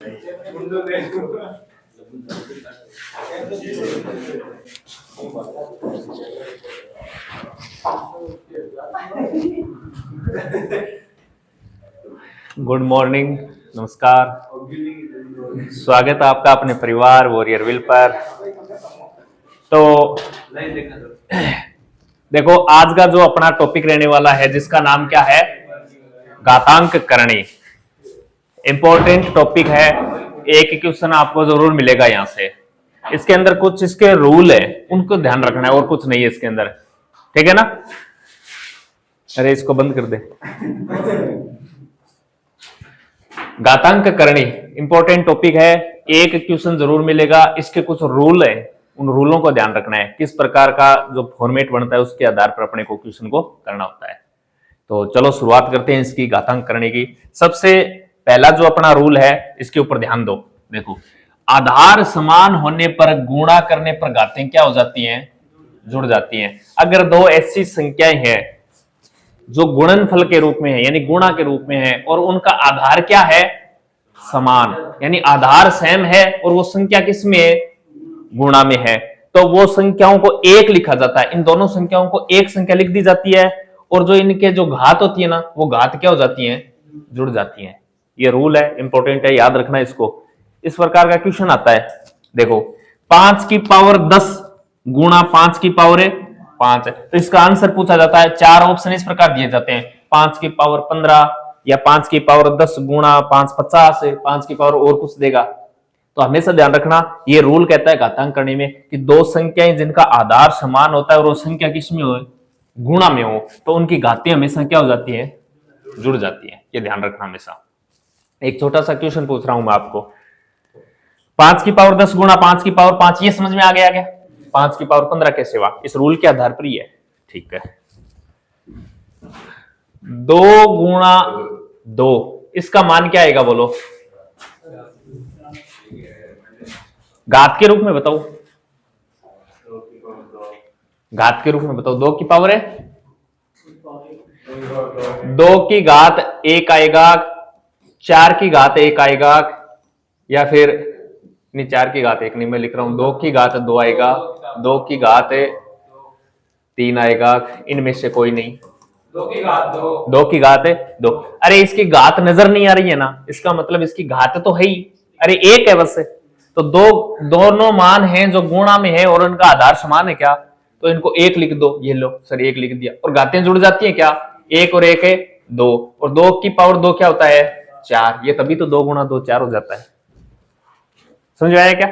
Good morning, नमस्कार, स्वागत है आपका अपने परिवार वॉरियर विल पर। तो देखो आज का जो अपना टॉपिक रहने वाला है जिसका नाम क्या है, घातांक करणी। इंपॉर्टेंट टॉपिक है, एक क्वेश्चन आपको जरूर मिलेगा यहां से। इसके अंदर कुछ इसके रूल है, उनको ध्यान रखना है और कुछ नहीं है इसके अंदर, ठीक है ना। अरे इसको बंद कर दे। घातांक करणी इंपॉर्टेंट टॉपिक है, एक क्वेश्चन जरूर मिलेगा। इसके कुछ रूल है, उन रूलों को ध्यान रखना है, किस प्रकार का जो फॉर्मेट बनता है उसके आधार पर अपने को क्वेश्चन को करना होता है। तो चलो शुरुआत करते हैं इसकी घातांक करने की। सबसे पहला जो अपना रूल है इसके ऊपर ध्यान दो। देखो, आधार समान होने पर गुणा करने पर घातें क्या हो जाती हैं, जुड़ जाती हैं। अगर दो ऐसी संख्याएं हैं जो गुणनफल के रूप में है यानी गुणा के रूप में है और उनका आधार क्या है, समान, यानी आधार सेम है और वो संख्या किस में है, गुणा में है, तो वो संख्याओं को एक लिखा जाता है। इन दोनों संख्याओं को एक संख्या लिख दी जाती है और जो इनके जो घात होती है ना, वो घात क्या हो जाती है, जुड़ जाती है। ये रूल है, इंपॉर्टेंट है, याद रखना इसको। इस प्रकार का क्वेश्चन आता है, देखो 5 की पावर 10 गुणा 5 की पावर 5 है, तो इसका आंसर पूछा जाता है। चार ऑप्शन इस प्रकार दिए जाते हैं, 5 की पावर 15 या 5 की पावर 10 गुणा 5 50 है, 5 की पावर और कुछ देगा। तो हमेशा ध्यान रखना, ये रूल कहता है घातांक करने में कि दो संख्याएं जिनका आधार समान होता है और वो संख्या किस में हो, गुणा में हो, तो उनकी घातें हमेशा क्या हो जाती है, जुड़ जाती है। ये ध्यान रखना हमेशा। एक छोटा सा क्वेश्चन पूछ रहा हूं मैं आपको, 5 की पावर 10 गुणा 5 की पावर 5, ये समझ में आ गया क्या? 5 की पावर 15 कैसे हुआ? इस रूल के आधार पर ही है, ठीक है। 2 गुणा 2, इसका मान क्या आएगा बोलो, घात के रूप में बताओ, घात के रूप में बताओ। 2 की पावर है, 2 की घात 1 आएगा, 4 की घात 1 आएगा, या फिर नहीं 4 की घात 1 नहीं, मैं लिख रहा हूं 2 की घात 2 आएगा, 2 की घात 3 आएगा, इनमें से कोई नहीं। 2 की घात 2। अरे इसकी घात नजर नहीं आ रही है ना, इसका मतलब इसकी घात तो है ही, अरे एक है बस। तो दोनों मान हैं जो गुणा में है और उनका आधार समान है क्या, तो इनको एक लिख दो। ये लो सर, एक लिख दिया। और घातें जुड़ जाती है क्या, एक और एक है 2, और 2 की पावर 2 क्या होता है, 4। ये तभी तो 2 गुणा 2 4 हो जाता है। समझ आया क्या?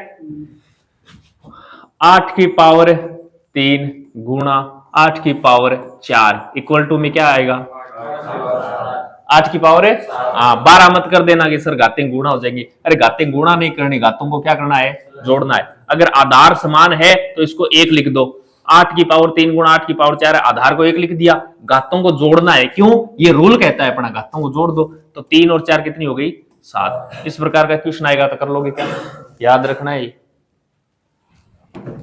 8 की पावर 3 गुणा 8 की पावर 4 इक्वल टू में क्या आएगा, 8 की पावर 12 मत कर देना कि सर घातें गुणा हो जाएगी। अरे घातें गुणा नहीं करनी, घातों को क्या करना है, जोड़ना है। अगर आधार समान है तो इसको एक लिख दो। 8 की पावर 3 गुणा 8 की पावर 4 है, आधार को एक लिख दिया, घातों को जोड़ना है। क्यों? ये रूल कहता है अपना, घातों को जोड़ दो। तो 3 और 4 कितनी हो गई, 7। इस प्रकार का क्वेश्चन आएगा तो कर लोगे क्या, याद रखना है,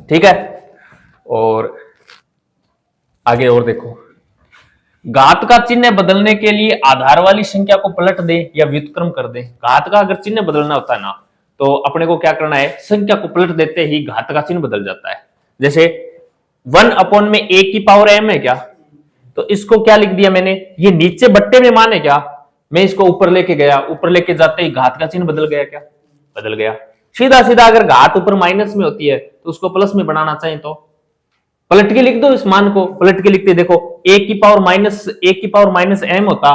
ठीक है। और आगे और देखो, घात का चिन्ह बदलने के लिए आधार वाली संख्या को पलट दे या व्युत्क्रम कर दे। घात का अगर चिन्ह बदलना होता है ना, तो अपने को क्या करना है, संख्या को पलट देते ही घात का चिन्ह बदल जाता है। जैसे 1 अपॉन में a की पावर m है क्या, तो इसको क्या लिख दिया मैंने, ये नीचे बट्टे में मान है क्या, मैं इसको ऊपर लेके गया, ऊपर लेके जाते ही घात का चिन्ह बदल गया क्या, बदल गया। सीधा सीधा अगर घात ऊपर माइनस में होती है तो उसको प्लस में बनाना चाहिए, तो पलट के लिख दो इस मान को। पलट के लिखते देखो, a की पावर माइनस m होता,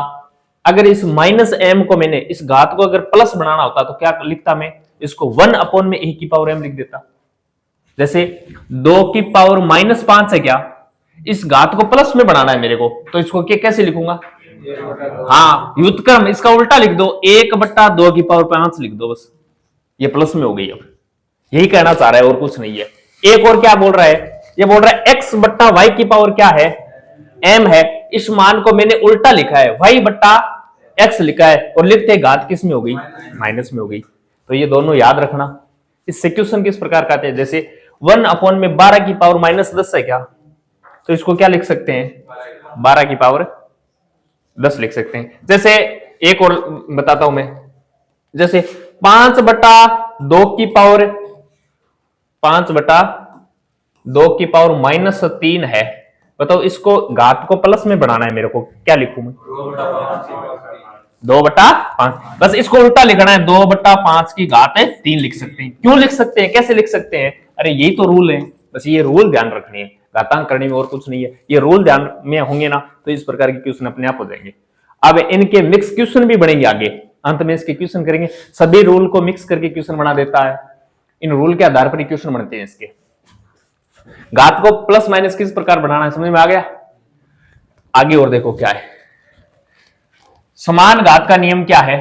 अगर इस माइनस m को मैंने इस घात को अगर प्लस बनाना होता तो क्या लिखता, मैं इसको 1 अपॉन में a की पावर m लिख देता। जैसे 2 की पावर माइनस 5 है क्या, इस घात को प्लस में बनाना है मेरे को, तो इसको कैसे लिखूंगा, हाँ व्युत्क्रम, इसका उल्टा लिख दो, 1/2 की पावर 5 लिख दो, बस ये प्लस में हो गई। अब यही कहना चाह रहा है और कुछ नहीं है। एक और क्या बोल रहा है, ये बोल रहा है x बट्टा वाई की पावर क्या है, m है। इस मान को मैंने उल्टा लिखा है, y बट्टा x लिखा है, और लिखते घात किस में हो गई, माइनस में हो गई। तो ये दोनों याद रखना। इस क्वेश्चन किस प्रकार का है, जैसे 1 अपॉन में 12 की पावर माइनस 10 है क्या, तो इसको क्या लिख सकते हैं, 12 की पावर 10 लिख सकते हैं। जैसे एक और बताता हूं मैं, जैसे 5/2 की पावर 5/2 की पावर -3 है। बताओ इसको घात को प्लस में बनाना है मेरे को, क्या लिखूं मैं? 2/5। बस इसको उल्टा लिखना है, 2/5 की घात 3 लिख सकते हैं। क्यों लिख सकते हैं, कैसे लिख सकते हैं? अरे यही तो रूल है, बस ये रूल ध्यान रखनी है, घातांक करने में और कुछ नहीं है। ये रूल ध्यान में होंगे ना तो इस प्रकार के क्वेश्चन अपने आप हो जाएंगे। अब इनके मिक्स क्वेश्चन भी बनेंगे आगे, अंत में इसके क्वेश्चन करेंगे। सभी रूल को मिक्स करके क्वेश्चन बना देता है, इन रूल के आधार पर क्वेश्चन बनते हैं इसके। घात को प्लस माइनस किस प्रकार बनाना है समझ में आ गया? आगे और देखो क्या है, समान घात का नियम क्या है?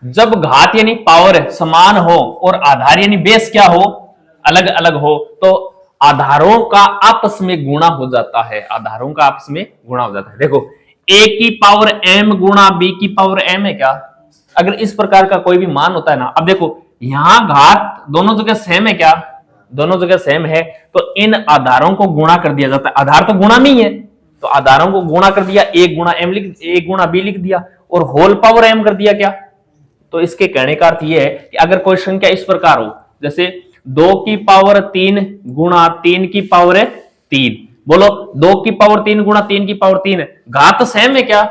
जब घात यानी पावर समान हो और आधार यानी बेस क्या हो, अलग अलग हो, तो आधारों का आपस में गुणा हो जाता है। आधारों का आपस में गुणा हो जाता है। देखो a की पावर m गुणा b की पावर m है क्या? अगर इस प्रकार का कोई भी मान होता है ना, अब देखो यहां घात दोनों जगह सेम है क्या? दोनों जगह सेम है, तो इन आधारों को गुणा कर दिया जाता है। आधार तो गुणा में ही है, तो आधारों को गुणा कर दिया, a गुणा b लिख दिया और होल पावर m कर दिया क्या? तो इसके कहने का अर्थ यह है कि अगर कोई संख्या इस प्रकार हो, जैसे 2 की पावर 3 गुणा 3 की पावर 3, बोलो 2 की पावर 3 गुणा 3 की पावर 3, घात सेम है क्या?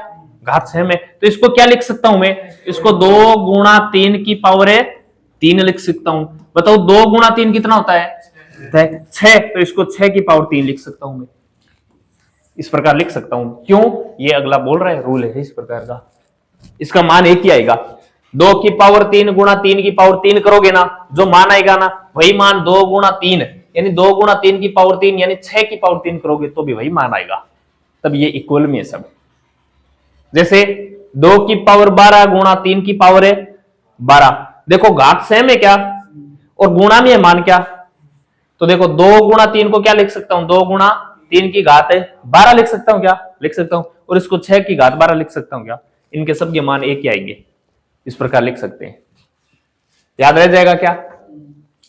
घात सेम है, तो इसको क्या लिख सकता हूं मैं? इसको 2 गुणा 3 की पावर 3 लिख सकता हूं। बताओ 2 गुणा 3 कितना होता है? 6, तो इसको 6 की पावर 3 लिख सकता हूं मैं, इस प्रकार लिख सकता हूं। क्यों? ये अगला बोल रहा है, रूल है इस प्रकार का, इसका मान एक ही आएगा। 2 की पावर 3 गुणा 3 की पावर 3 करोगे ना, जो मान आएगा ना वही मान 2 गुणा 3 यानी 2 गुणा 3 की पावर 3 यानी 6 की पावर 3 करोगे तो भी वही मान आएगा। तब ये इक्वल में है सब। जैसे 2 की पावर 12 गुणा 3 की पावर 12, देखो घात सेम है क्या और गुणा में है मान क्या? तो देखो 2 गुणा 3 को क्या लिख सकता हूं? 2 गुणा 3 की घात 12 लिख सकता हूं क्या? लिख सकता हूं। और इसको 6 की घात 12 लिख सकता हूं क्या? इनके सबके मान एक ही आएंगे, इस प्रकार लिख सकते हैं। याद रह जाएगा क्या?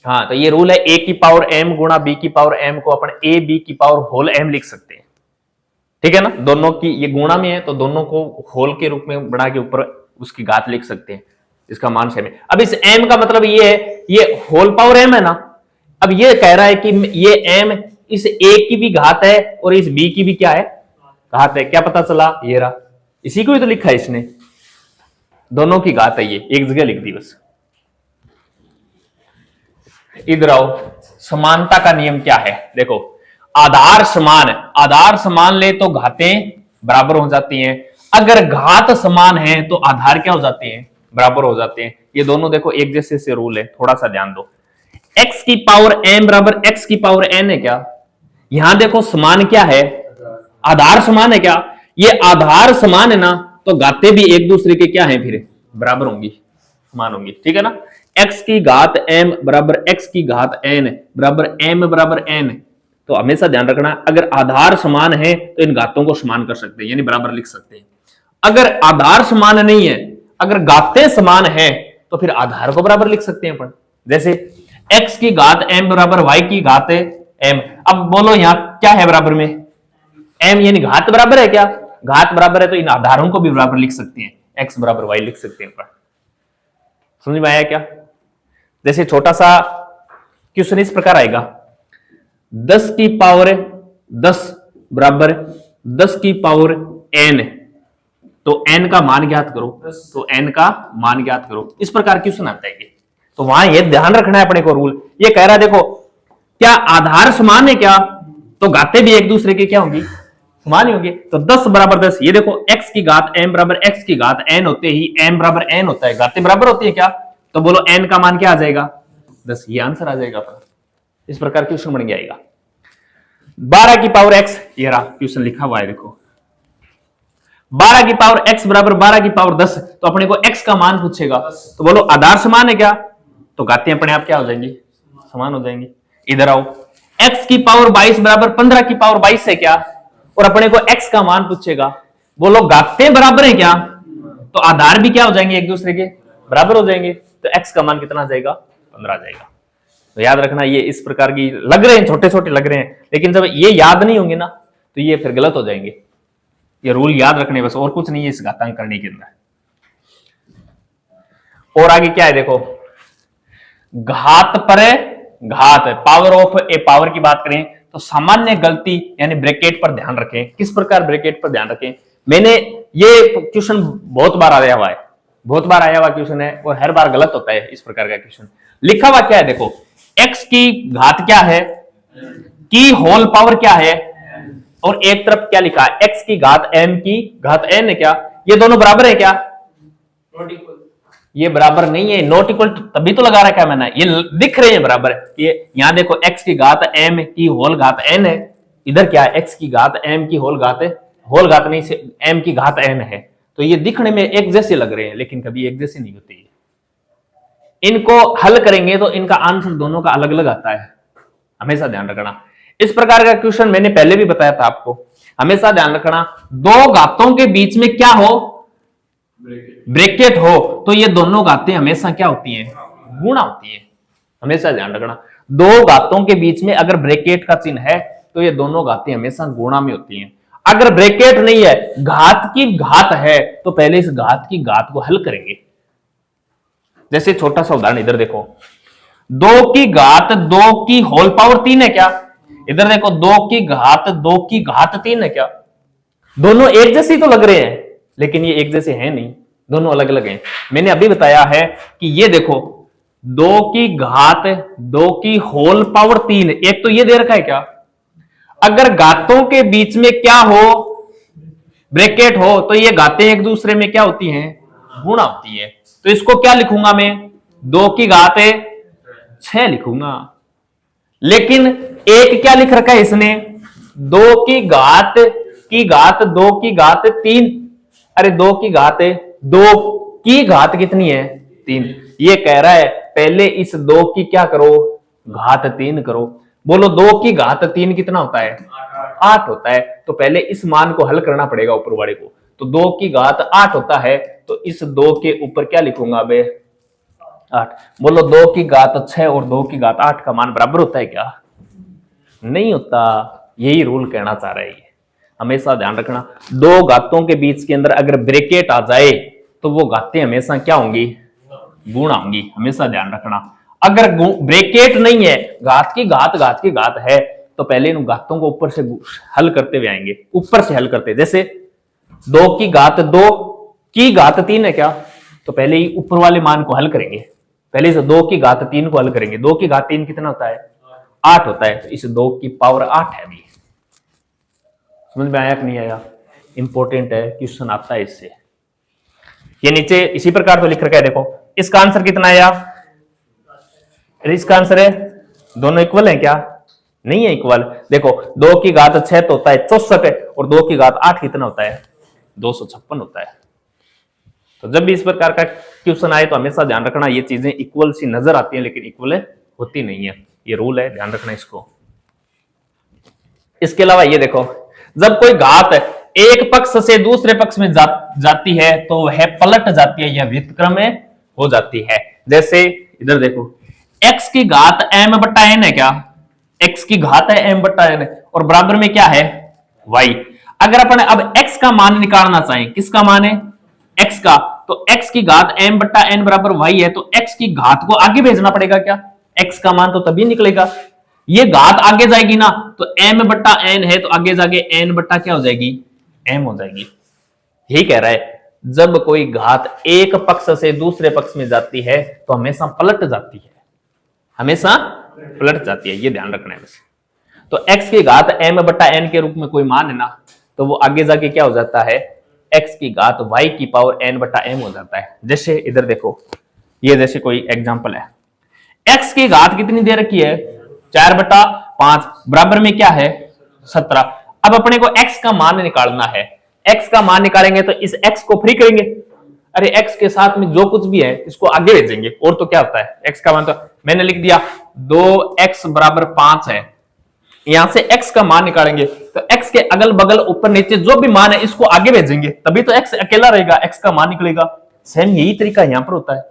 हाँ, तो ये रूल है, a की पावर m गुणा b की पावर m को अपन a b की पावर होल m लिख सकते हैं। ठीक है ना? दोनों की ये गुणा में है तो दोनों को होल के रूप में बना के ऊपर उसकी घात लिख सकते हैं, इसका मान सेम है। अब इस m का मतलब ये है, ये होल पावर m है ना। अब ये कह रहा है कि ये m इस a की भी घात है और इस b की भी क्या है? घात है। क्या पता चला? ये रहा, इसी को ही तो लिखा है इसने, दोनों की घात है, ये एक जगह लिख दी बस। इधर आओ, समानता का नियम क्या है? देखो आधार समान ले तो घातें बराबर हो जाती हैं। अगर घात समान है तो आधार क्या हो जाते हैं? बराबर हो जाते हैं। ये दोनों देखो एक जैसे से रूल है, थोड़ा सा ध्यान दो। x की पावर m बराबर x की पावर n है क्या? यहां देखो समान क्या है? आधार समान है क्या? ये आधार समान है ना, तो घातें भी एक दूसरे के क्या है? फिर बराबर होंगी, समान होंगी। ठीक है ना? x की घात m बराबर x की घात n बराबर m बराबर n। तो हमेशा ध्यान रखना, अगर आधार समान है तो इन घातों को समान कर सकते हैं, यानी बराबर लिख सकते हैं। अगर आधार समान नहीं है, अगर घातें समान है तो फिर आधार को बराबर लिख सकते हैं अपन। जैसे x की घात m बराबर y की घात m। अब बोलो यहां क्या है बराबर में? m, यानी घात बराबर है क्या? घात बराबर है तो इन आधारों को भी बराबर लिख सकते हैं, x बराबर y लिख सकते हैं अपन। समझ में आया क्या? जैसे छोटा सा क्वेश्चन इस प्रकार आएगा, 10 की पावर 10 बराबर 10 की पावर n, तो n का मान ज्ञात करो, तो n का मान ज्ञात करो। इस प्रकार क्वेश्चन आता है ये। तो वहां ये ध्यान रखना है अपने को रूल। ये कह रहा है देखो, क्या आधार समान है क्या? तो घातें भी एक दूसरे के क्या होंगी? समान ही होंगे। तो 10 बराबर 10, ये देखो x की घात m बराबर x की घात n होते ही m बराबर n होता है, घातें बराबर होती है क्या? तो बोलो n का मान क्या आ जाएगा? 10। ये आंसर आ जाएगा अपना। इस प्रकार क्वेश्चन बन जाएगा। 12 की पावर x, ये रहा क्वेश्चन लिखा हुआ है देखो, 12 की पावर x बराबर 12 की पावर 10, तो अपने को x का मान पूछेगा। तो बोलो आधार समान है क्या? तो घातें अपने आप क्या हो जाएंगी? समान हो जाएंगी। इधर आओ, x की पावर 22 बराबर 15 की पावर 22 है क्या? और अपने को x का मान पूछेगा। बोलो घातें बराबर है क्या? तो आधार भी क्या हो जाएंगे? एक दूसरे के बराबर हो जाएंगे। तो x का मान कितना आ जाएगा? 15 आ जाएगा। तो याद रखना, ये इस प्रकार की लग रहे हैं, छोटे छोटे लग रहे हैं, लेकिन जब ये याद नहीं होंगे ना तो ये फिर गलत हो जाएंगे। ये रूल याद रखने बस, और कुछ नहीं है इस घातांक करने के अंदर। और आगे क्या है देखो, घात पर घात, पावर ऑफ ए पावर की बात करें तो सामान्य गलती यानी ब्रैकेट पर ध्यान रखें। किस प्रकार ब्रैकेट पर ध्यान रखें? मैंने ये क्वेश्चन बहुत बार आया हुआ है, बहुत बार आया हुआ क्वेश्चन है और हर बार गलत होता है इस प्रकार का क्वेश्चन। लिखा हुआ क्या है देखो, x की घात क्या है, की होल पावर क्या है, और एक तरफ क्या लिखा है, x की घात m की घात n है क्या? ये दोनों बराबर है क्या? ये बराबर नहीं है, नॉट इक्वल तभी तो लगा रखा है मैंने, ये दिख रहे हैं बराबर। ये यहां देखो x की घात m की होल घात n है, इधर क्या है, x की घात m की होल घात नहीं से m की घात n है, तो ये दिखने में एक जैसे लग रहे हैं लेकिन कभी एक जैसे नहीं होते। इनको हल करेंगे तो इनका आंसर दोनों का अलग अलग आता है, हमेशा ध्यान रखना। इस प्रकार का क्वेश्चन मैंने पहले भी बताया था आपको, हमेशा ध्यान रखना, दो घातों के बीच में क्या हो, ब्रैकेट हो, तो ये दोनों घातें हमेशा क्या होती हैं, गुणा होती है। हमेशा ध्यान रखना, दो घातों के बीच में अगर ब्रैकेट का चिन्ह है तो ये दोनों घातें हमेशा गुणा में होती हैं। अगर ब्रैकेट नहीं है, घात की घात है, तो पहले इस घात की घात को हल करेंगे। जैसे छोटा सा उदाहरण इधर देखो, 2 की घात 2 की होल पावर 3 है क्या? इधर देखो 2 की घात 2 की घात 3 है क्या? दोनों एक जैसे तो लग रहे हैं लेकिन ये एक जैसे हैं नहीं, दोनों अलग अलग हैं। मैंने अभी बताया है कि ये देखो 2 की घात 2 की होल पावर 3, एक तो ये दे रखा है क्या? अगर घातों के बीच में क्या हो, ब्रैकेट हो, तो ये घातें एक दूसरे में क्या होती हैं, गुणा होती है। तो इसको क्या लिखूंगा मैं, 2 की घात 6 लिखूंगा। लेकिन एक क्या लिख रखा है इसने, 2 की घात 2 की घात 3, अरे 2 की घात 2 की घात कितनी है, 3। ये कह रहा है पहले इस 2 की क्या करो, घात 3 करो। बोलो 2 की घात 3 कितना होता है, 8 होता है। तो पहले इस मान को हल करना पड़ेगा ऊपर वाले को, तो 2 की घात 8 होता है, तो इस 2 के ऊपर क्या लिखूंगा बे, 8। बोलो 2 की घात 6 और 2 की घात 8 का मान बराबर होता है क्या? नहीं होता। यही रूल कहना चाह रहा है। हमेशा ध्यान रखना, दो घातों के बीच के अंदर अगर ब्रैकेट आ जाए तो वो घातें हमेशा क्या होंगी, गुणा होंगी। हमेशा ध्यान रखना, अगर ब्रैकेट नहीं है, घात की घात है, तो पहले इन घातों को ऊपर से हल करते हुए आएंगे, ऊपर से हल करते। जैसे 2 की घात 2 की घात 3 है क्या, तो पहले ही ऊपर वाले मान को हल करेंगे, पहले से 2 की घात 3 को हल करेंगे। 2 की घात 3 कितना होता है, 8 होता है, तो इस 2 की पावर 8 है। अभी समझ में आया कि नहीं आया? इंपॉर्टेंट है, क्वेश्चन आता है इससे। ये नीचे इसी प्रकार तो लिख रखा है, देखो इसका आंसर कितना आया, इसका आंसर है, दोनों इक्वल है क्या? नहीं है इक्वल। देखो 2 की घात 6 तो होता है 64 और 2 की घात 8 कितना होता है, 256 होता है। तो जब भी इस प्रकार का क्वेश्चन आए तो हमेशा ध्यान रखना, ये चीजें इक्वल सी नजर आती हैं लेकिन इक्वल होती नहीं है। ये रूल है, ध्यान रखना इसको। इसके अलावा ये देखो, जब कोई घात एक पक्ष से दूसरे पक्ष में जाती है तो वह पलट जाती है या व्युत्क्रम में हो जाती है। जैसे इधर देखो, x की घात m बट्टा n है क्या, x की घात है m बट्टा n और बराबर में क्या है, y। अगर अपन अब x का मान निकालना चाहें, किसका मान है, x का, तो x की घात m बट्टा n बराबर y है, तो x की घात को आगे भेजना पड़ेगा क्या, x का मान तो तभी निकलेगा। ये घात आगे जाएगी ना, तो m बट्टा n है, तो आगे जाके n बट्टा क्या हो जाएगी, m हो जाएगी। यही कह रहा है, जब कोई घात एक पक्ष से दूसरे पक्ष में जाती है तो हमेशा पलट जाती है, हमेशा पलट जाती है, ये ध्यान रखना है बस। तो x की घात m बट्टा n के रूप में कोई मान है ना, तो वो आगे जाके क्या हो जाता है, x की घात y की पावर n बट्टा m हो जाता है। जैसे इधर देखो, ये जैसे कोई एग्जांपल है, x की घात कितनी दे रखी है, 4/5 बराबर में क्या है, 17। अब अपने को x का मान निकालना है, x का मान निकालेंगे तो इस x को फ्री करेंगे, अरे x के साथ में जो कुछ भी है इसको आगे भेजेंगे, और तो क्या होता है, x का मान तो मैंने लिख दिया 2x बराबर 5 है। यहां से x का मान निकालेंगे तो x के अगल बगल ऊपर नीचे जो भी मान है इसको आगे भेजेंगे, तभी तो x अकेला रहेगा, x का मान निकलेगा। सेम यही तरीका यहां पर होता है,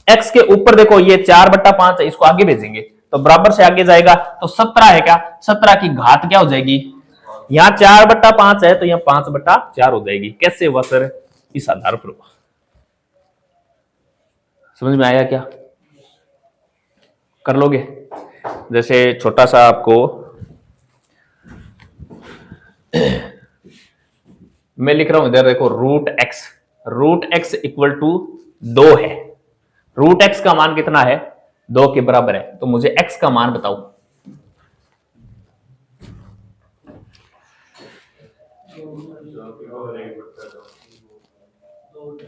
x के ऊपर देखो ये 4/5 है, इसको आगे भेजेंगे तो बराबर से आगे जाएगा, तो 17 है क्या, 17 की घात क्या हो जाएगी, यहां 4/5 है तो यहां 5/4 हो जाएगी। कैसे हुआ सर, इस आधार पर हुआ। समझ में आया क्या? कर लोगे। जैसे छोटा सा आपको मैं लिख रहा हूं इधर देखो, रूट एक्स इक्वल टू 2 है। रूट एक्स का मान कितना है? 2 के बराबर है। तो मुझे एक्स का मान बताओ।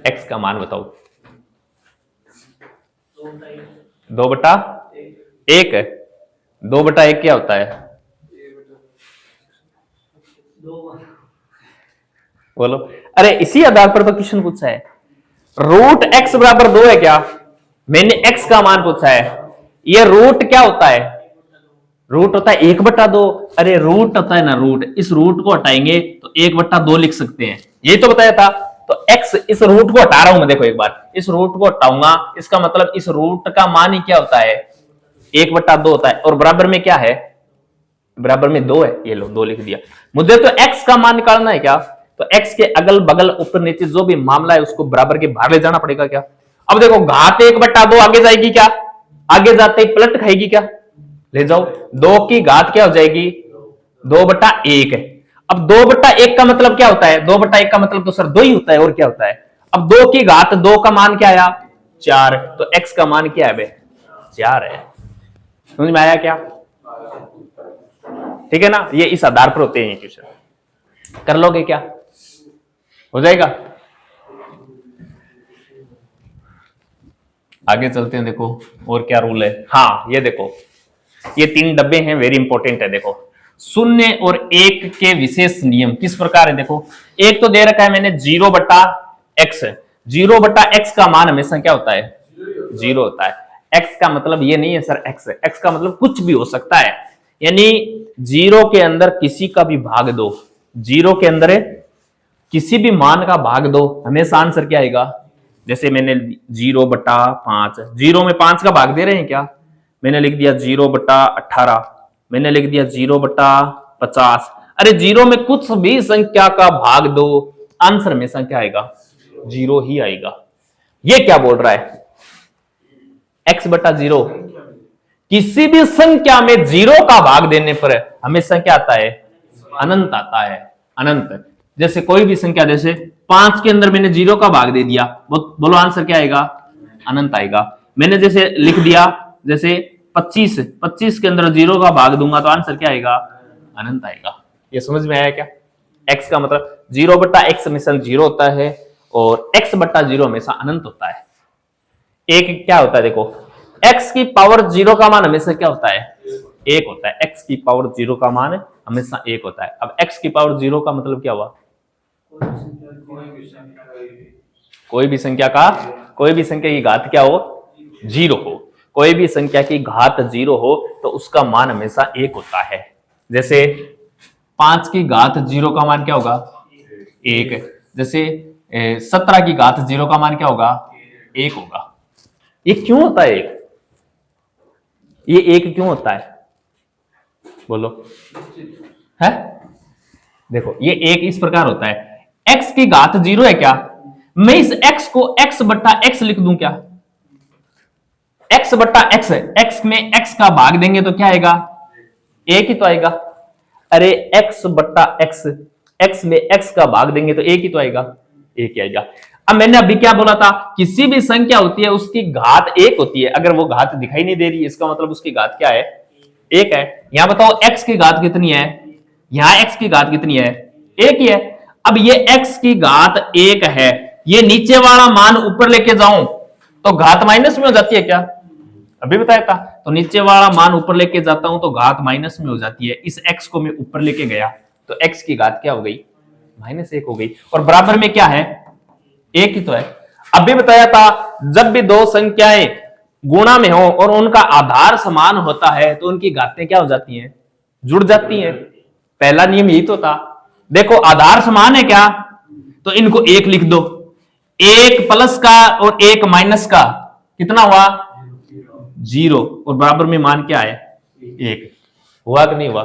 एक्स का मान बताओ। 2/1 है। 2/1 क्या होता है? बोलो। अरे इसी आधार पर तो क्वेश्चन पूछा है। रूट एक्स बराबर 2 है क्या? मैंने एक्स का मान पूछा है। ये रूट क्या होता है? रूट होता है 1/2। अरे रूट होता है ना रूट, इस रूट को हटाएंगे तो 1/2 लिख सकते हैं, यही तो बताया था। तो एक्स, इस रूट को हटा रहा हूं मैं, देखो एक बार इस रूट को हटाऊंगा, इसका मतलब इस रूट का मान ही क्या होता है? 1/2 होता है। और बराबर में क्या है? बराबर में 2 है। ये लो 2 लिख दिया। मुझे तो एक्स का मान निकालना है क्या? तो एक्स के अगल बगल ऊपर नीचे जो भी मामला है उसको बराबर के बाहर ले जाना पड़ेगा क्या? अब देखो घात 1/2 आगे जाएगी क्या? आगे जाते ही पलट खाएगी क्या? ले जाओ। 2 की घात क्या हो जाएगी? 2/1 है। अब 2/1 का मतलब क्या होता है? 2/1 का मतलब तो सर 2 ही होता है, और क्या होता है? अब 2 की घात 2 का मान क्या आया? 4। तो एक्स का मान क्या है बे? 4 है। समझ में आया क्या? ठीक है ना? ये इस आधार पर होते हैं ये क्वेश्चन। कर लोगे क्या? हो जाएगा। आगे चलते हैं। देखो और क्या रूल है। हाँ ये देखो, ये 3 डब्बे हैं, वेरी इंपॉर्टेंट है। देखो 0 और 1 के विशेष नियम किस प्रकार है? देखो एक तो दे रखा है मैंने 0/x। 0/x का मान हमेशा क्या होता है? 0 होता है। x का मतलब ये नहीं है सर x का मतलब कुछ भी हो सकता है। यानी 0 के अंदर किसी का भी भाग दो, 0 के अंदर किसी भी मान का भाग दो, हमेशा आंसर क्या आएगा? जैसे मैंने 0/5, 0 में 5 का भाग दे रहे हैं क्या? मैंने लिख दिया 0/18, मैंने लिख दिया 0/50। अरे 0 में कुछ भी संख्या का भाग दो, आंसर हमेशा क्या आएगा? 0 ही आएगा। ये क्या बोल रहा है? x/0, किसी भी संख्या में 0 का भाग देने पर हमेशा क्या आता है? अनंत आता है। अनंत। जैसे कोई भी संख्या, जैसे 5 के अंदर मैंने 0 का भाग दे दिया, बोलो आंसर क्या आएगा? अनंत आएगा। मैंने जैसे लिख दिया जैसे 25 के अंदर 0 का भाग दूंगा तो आंसर क्या आएगा? अनंत आएगा। ये समझ में आया क्या? x का मतलब 0/x हमेशा 0 होता है और x/0 हमेशा अनंत होता है। एक क्या होता है? देखो x की पावर 0 का मान हमेशा क्या होता है? 1 होता है। x की पावर 0 का मान हमेशा 1 होता है। अब x की पावर 0 का मतलब क्या हुआ? कोई भी संख्या की घात क्या हो? 0 हो। कोई भी संख्या की घात 0 हो तो उसका मान हमेशा 1 होता है। जैसे 5 की घात 0 का मान क्या होगा? 1। जैसे 17 की घात 0 का मान क्या होगा? 1 होगा। ये क्यों होता है? ये 1 क्यों होता है? बोलो है? देखो ये 1 इस प्रकार होता है। x की घात 0 है क्या? मैं इस x को x/x लिख दूं क्या? x/x, x में x का भाग देंगे तो क्या आएगा? 1 ही तो आएगा। अरे x/x, x में x का भाग देंगे तो 1 ही तो आएगा। 1 ही आएगा। अब मैंने अभी क्या बोला था? किसी भी संख्या होती है उसकी घात 1 होती है। अगर वो घात दिखाई नहीं दे रही इसका मतलब उसकी घात क्या है? 1 है। यहां बताओ x की घात कितनी है? यहां x की घात कितनी है? 1 ही है। अब ये x की घात 1 है, ये नीचे वाला मान ऊपर लेके जाऊं तो घात माइनस में हो जाती है क्या? अभी बताया था। तो नीचे वाला मान ऊपर लेके जाता हूं तो घात माइनस में हो जाती है। इस x को मैं ऊपर लेके गया तो x की घात क्या हो गई? -1 हो गई। और बराबर में क्या है? 1 ही तो है। अभी बताया था जब भी दो संख्याएं गुणा में हो और उनका आधार समान होता है तो उनकी घातें क्या हो जाती हैं? जुड़ जाती हैं। पहला नियम यही तो था। देखो आधार समान है क्या? तो इनको 1 लिख दो। 1 प्लस का और 1 माइनस का कितना हुआ? 0। और बराबर में मान क्या है? 1। हुआ कि नहीं हुआ?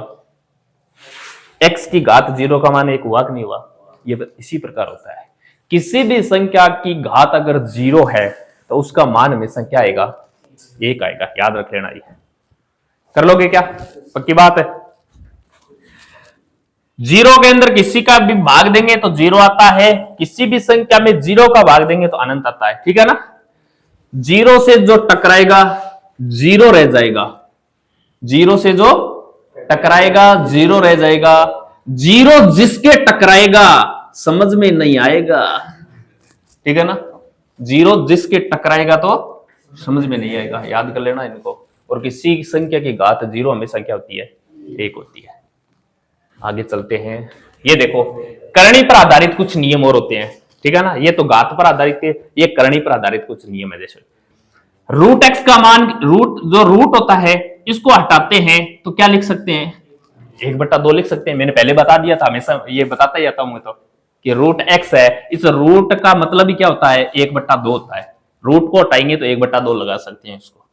x की घात 0 का मान 1 हुआ कि नहीं हुआ? ये इसी प्रकार होता है। किसी भी संख्या की घात अगर 0 है तो उसका मान हमेशा क्या आएगा? 1 आएगा। याद रख लेना ये। कर लोगे क्या? पक्की बात है। जीरो के अंदर किसी का भी भाग देंगे तो जीरो आता है, किसी भी संख्या में जीरो का भाग देंगे तो अनंत आता है, ठीक है ना। जीरो से जो टकराएगा जीरो रह जाएगा, जीरो से जो टकराएगा जीरो रह जाएगा, जीरो जिसके टकराएगा समझ में नहीं आएगा, ठीक है ना। जीरो जिसके टकराएगा तो समझ में नहीं आएगा, याद कर लेना इनको। और किसी संख्या की घात जीरो हमेशा क्या होती है? एक होती है। आगे चलते हैं, ये देखो करणी पर आधारित कुछ नियम और होते हैं, ठीक है ना। ये तो घात पर आधारित है, ये करणी पर आधारित कुछ नियम है। जैसे रूट एक्स का मान, रूट जो रूट होता है इसको हटाते हैं तो क्या लिख सकते हैं? 1/2 लिख सकते हैं। मैंने पहले बता दिया था, हमेशा ये बताता ही आता हूं मैं तो, कि रूट एक्स है, इस रूट का मतलब ही क्या होता है? 1/2 होता है। रूट को हटाएंगे तो 1/2 लगा सकते हैं इसको,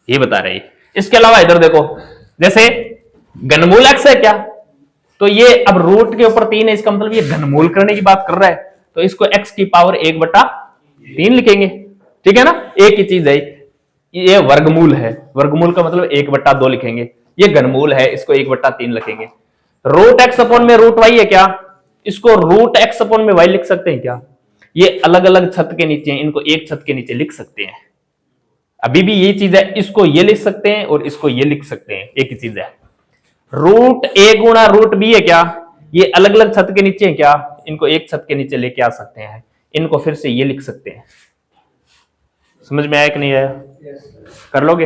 ये बता रहे हैं। इसके अलावा इधर देखो, जैसे घनमूल एक्स है क्या, तो ये अब रूट के ऊपर 3 है, इसका मतलब ये घनमूल करने की बात कर रहा है, तो इसको x की पावर 1/3 लिखेंगे, ठीक है ना। एक ही चीज है, ये वर्गमूल है, वर्गमूल का मतलब 1/2 लिखेंगे। ये घनमूल है, इसको 1/3 लिखेंगे। रूट एक्स अपॉन में रूट वाई है क्या, इसको रूट एक्स अपॉन में वाई लिख सकते हैं क्या? ये अलग अलग छत के नीचे हैं, इनको एक छत के नीचे लिख सकते हैं। अभी भी ये चीज है, इसको ये लिख सकते हैं और इसको ये लिख सकते हैं, एक ही चीज है। रूट ए गुणा रूट बी है क्या, ये अलग अलग छत के नीचे है क्या, इनको एक छत के नीचे लेके आ सकते हैं, इनको फिर से ये लिख सकते हैं। समझ में आया कि नहीं आया? कर लोगे?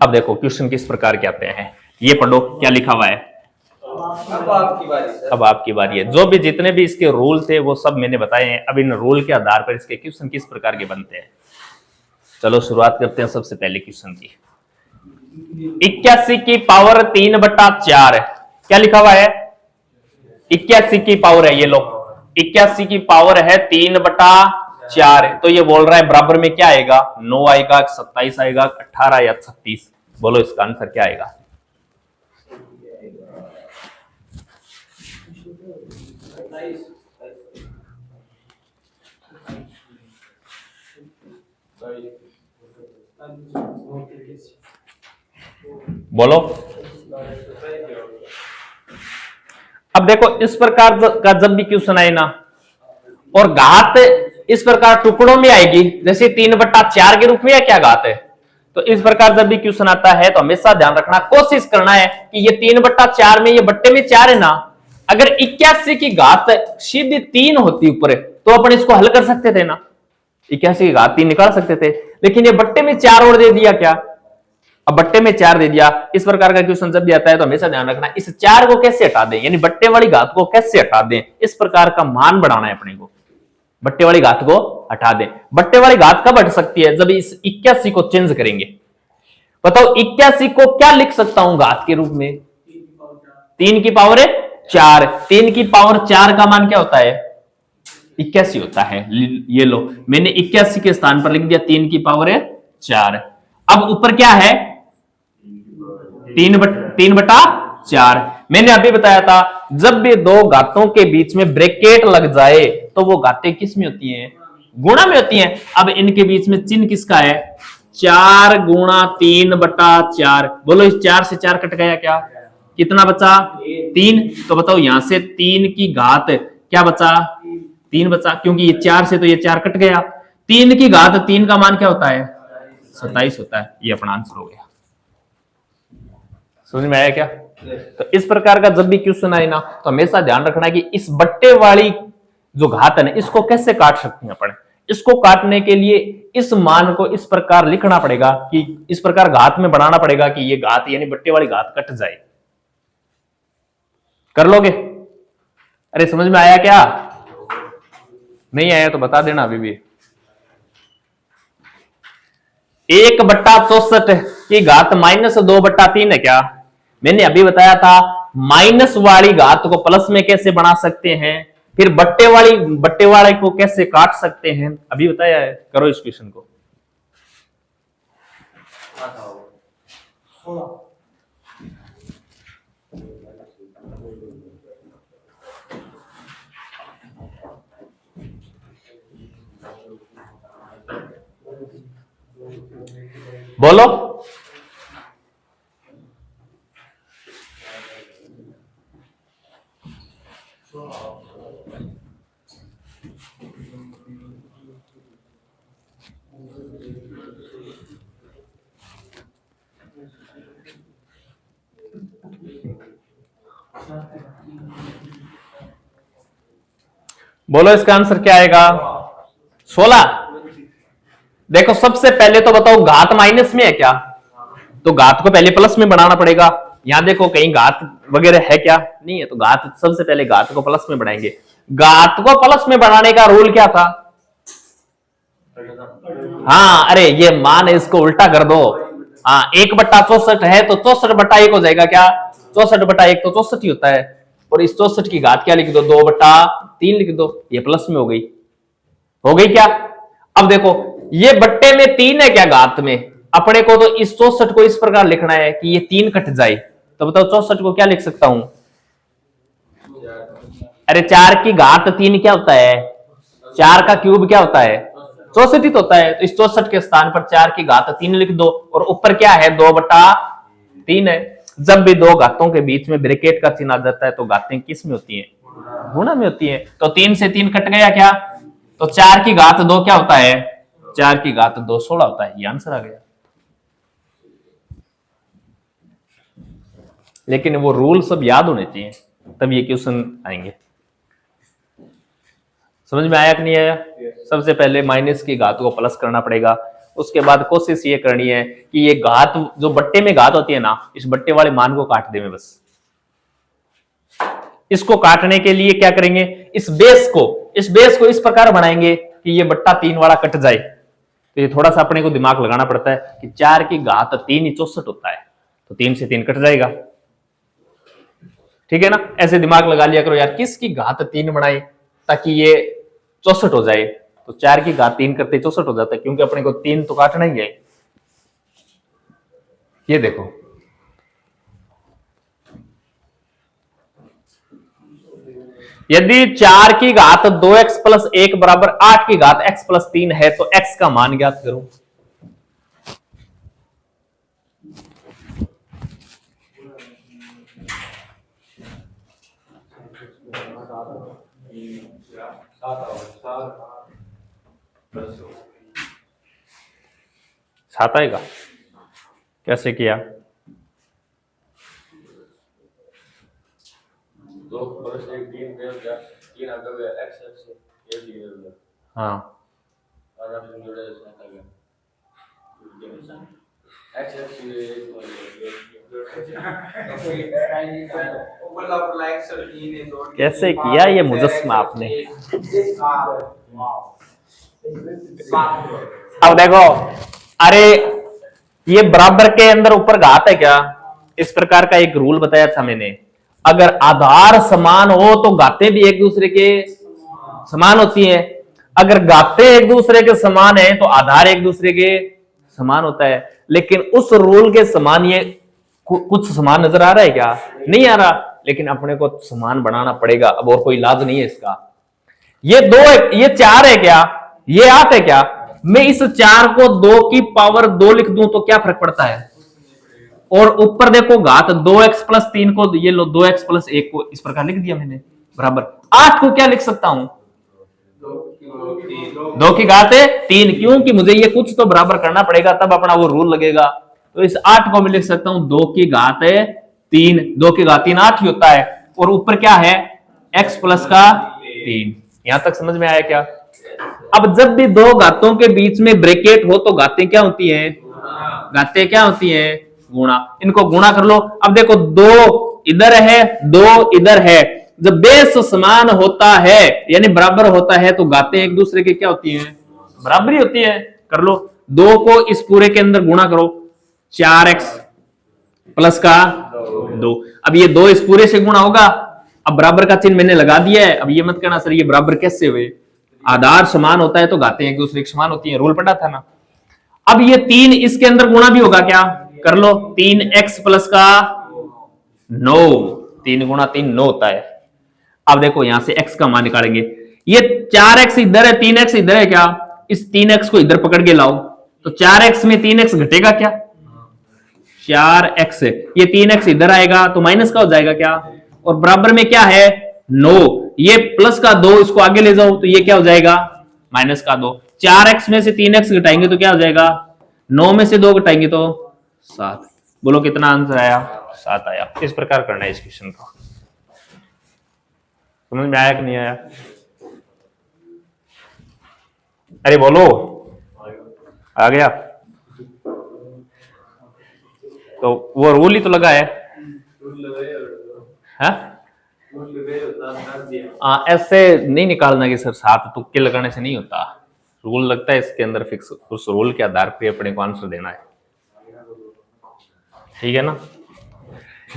अब देखो क्वेश्चन किस प्रकार के आते हैं, ये पढ़ो क्या लिखा हुआ है। अब आपकी बारी है। जो भी जितने भी इसके रूल थे वो सब मैंने बताए हैं। अब इन रूल के आधार पर इसके क्वेश्चन किस प्रकार के बनते हैं, चलो शुरुआत करते हैं सबसे पहले क्वेश्चन की। 81 की पावर 3/4 क्या लिखा हुआ है? 81 की पावर है, ये लो 81 की पावर है 3/4, तो ये बोल रहा है बराबर में क्या आएगा? 9 आएगा, 27 आएगा, 18 या 36? बोलो इसका आंसर क्या आएगा? बोलो। अब देखो इस प्रकार का जब भी क्वेश्चन आए ना, और घात इस प्रकार टुकड़ों में आएगी, जैसे 3/4 के रूप में, या क्या घात है, तो इस प्रकार जब भी क्वेश्चन आता है तो हमेशा ध्यान रखना, कोशिश करना है कि ये 3/4 में, ये बट्टे में 4 है ना, अगर 81 की घात सीधी 3 होती ऊपर तो अपन इसको हल कर सकते थे ना, 81 की घात 3 निकाल सकते थे, लेकिन ये बट्टे में 4 और दे दिया क्या, अब बट्टे में 4 दे दिया। इस प्रकार का क्वेश्चन जब भी आता है तो हमेशा ध्यान रखना इस 4 को कैसे हटा दें, यानी बट्टे वाली घात को कैसे हटा दें, इस प्रकार का मान बढ़ाना है अपने को, बट्टे वाली घात को हटा दें। बट्टे वाली घात कब हट सकती है? जब इस 81 को चेंज करेंगे। बताओ 81 को क्या लिख सकता हूं घात के रूप में? 3 की पावर 4, 3 की पावर 4 का मान क्या होता है? 81 होता है। ये लो मैंने 81 के स्थान पर लिख दिया 3 की पावर 4। अब ऊपर क्या है? 3/4। मैंने अभी बताया था जब भी दो घातों के बीच में ब्रैकेट लग जाए तो वो घातें किस में होती हैं? गुणा में होती हैं। अब इनके बीच में चिन्ह किसका है? 4 गुणा 3/4। बोलो इस 4 से 4 कट गया क्या? कितना बचा? 3। तो बताओ यहां से 3 की घात क्या बचा? 3 बचा, क्योंकि ये 4 से तो ये 4 कट गया। 3 की घात 3 का मान क्या होता है? 27 होता है। ये अपना आंसर हो गया। समझ में आया क्या? तो इस प्रकार का जब भी क्वेश्चन आए ना तो हमेशा ध्यान रखना कि इस बट्टे वाली जो घात है ना इसको कैसे काट सकते हैं अपन। इसको काटने के लिए इस मान को इस प्रकार लिखना पड़ेगा कि इस प्रकार घात में बनाना पड़ेगा कि ये घात यानी बट्टे वाली घात कट जाए। कर लोगे? अरे समझ में आया क्या? नहीं आया तो बता देना अभी भी। 1/64 की घात -2/3 है क्या? मैंने अभी बताया था माइनस वाली घात को प्लस में कैसे बना सकते हैं, फिर बट्टे वाले को कैसे काट सकते हैं, अभी बताया है। करो इस क्वेश्चन को। बोलो। बोलो इसका आंसर क्या आएगा? 16। देखो सबसे पहले तो बताओ घात माइनस में है क्या, तो घात को पहले प्लस में बनाना पड़ेगा। यहां देखो कहीं घात वगैरह है क्या, नहीं है, तो घात सबसे पहले घात को प्लस में बनाएंगे। घात को प्लस में बनाने का रूल क्या था? हाँ, अरे ये मान इसको उल्टा कर दो। हाँ, 1/64 है तो 64/1 हो जाएगा क्या? 64/1 तो 64 ही होता है। और इस 64 की घात क्या लिख दो? 2/3 लिख दो। ये प्लस में हो गई, हो गई क्या? अब देखो ये बट्टे में 3 है क्या घात में? अपने को तो इस 64 को इस प्रकार लिखना है कि ये 3 कट जाए। तो बताओ 64 को क्या लिख सकता हूं? अरे 4 की घात 3 क्या होता है? 4 का क्यूब क्या होता है? 64 ही तो होता है। तो इस 64 के स्थान पर 4 की घात 3 लिख दो, और ऊपर क्या है? 2/3 है। जब भी दो घातों के बीच में ब्रैकेट का चिन्ह आ जाता है तो घातें किस में होती हैं? गुणा में होती है। तो 3 से 3 कट गया क्या? तो 4 की घात 2 क्या होता है? 4 की घात 2 16 होता है। ये आंसर आ गया। लेकिन वो रूल सब याद होने चाहिए, तब ये क्वेश्चन आएंगे। समझ में आया कि नहीं आया? सबसे पहले माइनस की घात को प्लस करना पड़ेगा। उसके बाद कोशिश ये करनी है कि ये घात जो बट्टे में घात होती है ना, इस बट्टे वाले मान को काट दे में बस। इसको काटने के लिए क्या करेंगे? इस बेस को इस प्रकार बनाएंगे कि ये बट्टा 3 वाला कट जाए। तो ये थोड़ा सा अपने को दिमाग लगाना पड़ता है कि 4 की घात 3 ही 64 होता है, तो 3 से 3 कट जाएगा। ठीक है ना? ऐसे दिमाग लगा लिया करो यार, किसकी घात 3 बनाए ताकि ये 64 हो जाए। तो 4 की घात 3 करते 64 हो जाता है, क्योंकि अपने को 3 तो काटना ही है। ये देखो, यदि 4 की घात 2x + 1 बराबर 8 की घात x + 3 है तो x का मान ज्ञात करो। सात आएगा? कैसे किया? हाँ, कैसे किया ये मुजस्समा आपने? अब देखो, अरे ये बराबर के अंदर ऊपर घात है क्या? इस प्रकार का एक रूल बताया था मैंने। अगर आधार समान हो तो घातें भी एक दूसरे के समान होती हैं। अगर घातें एक दूसरे के समान है तो आधार एक दूसरे के समान होता है। लेकिन उस रूल के समान ये कुछ समान नजर आ रहा है क्या? नहीं आ रहा। लेकिन अपने को समान बनाना पड़ेगा, अब और कोई इलाज नहीं है इसका। ये 2 है, ये 4 है क्या? ये 8 है क्या? मैं इस 4 को 2 की पावर 2 लिख दूं तो क्या फर्क पड़ता है? और ऊपर देखो घात 2x + 3 को, ये लो 2x + 1 को इस प्रकार लिख दिया मैंने, बराबर 8 को क्या लिख सकता हूं? 2 की घात 3, क्योंकि मुझे ये कुछ तो बराबर करना पड़ेगा, तब अपना वो रूल लगेगा। तो इस 8 को मैं लिख सकता हूं 2 की घात 3। 2 की घात 3 8 ही होता है, और ऊपर क्या है? x + 3। यहां तक समझ में आया क्या? अब जब भी दो घातों के बीच में ब्रैकेट हो तो घातें क्या होती हैं? घातें क्या होती हैं? गुणा। इनको गुणा कर लो। अब देखो 2 इधर है, 2 इधर है। जब बेस समान होता है यानी बराबर होता है तो घातें एक दूसरे के क्या होती हैं? बराबर ही होती है। कर लो, 2 को इस पूरे के अंदर गुणा करो, 4x + 2। अब ये 2 इस पूरे से गुणा होगा। अब बराबर का चिन्ह मैंने लगा दिया है। अब ये मत कहना सर ये बराबर कैसे हुए? आधार समान होता है तो घातें एक दूसरे के समान होती हैं, रूल पढ़ा था ना। अब ये 3 इसके अंदर गुणा भी होगा क्या? कर लो, 3x + 9। 3 × 3 9 होता है। अब देखो यहां से x का मान निकालेंगे। ये 4x इधर है, 3x इधर है क्या? इस 3x को इधर पकड़ के लाओ, तो 4x में 3x घटेगा क्या? 4x, ये 3x इधर आएगा तो माइनस का हो जाएगा क्या? और बराबर में क्या है? 9, ये प्लस का 2 इसको आगे ले जाओ तो ये क्या हो जाएगा? माइनस का 2। 4x में से 3x घटाएंगे तो क्या हो जाएगा? 9 में से 2 घटाएंगे तो 7। बोलो कितना आंसर आया? 7 आया। इस प्रकार करना है इस क्वेश्चन को। समझ में आया कि नहीं आया? अरे बोलो, आ गया? तो वो रूल ही तो लगा है। ऐसे नहीं निकालना कि सर 7 तुक्के लगाने से नहीं होता। रूल लगता है इसके अंदर फिक्स, उस रूल के आधार पर अपने को आंसर देना है। ठीक है ना?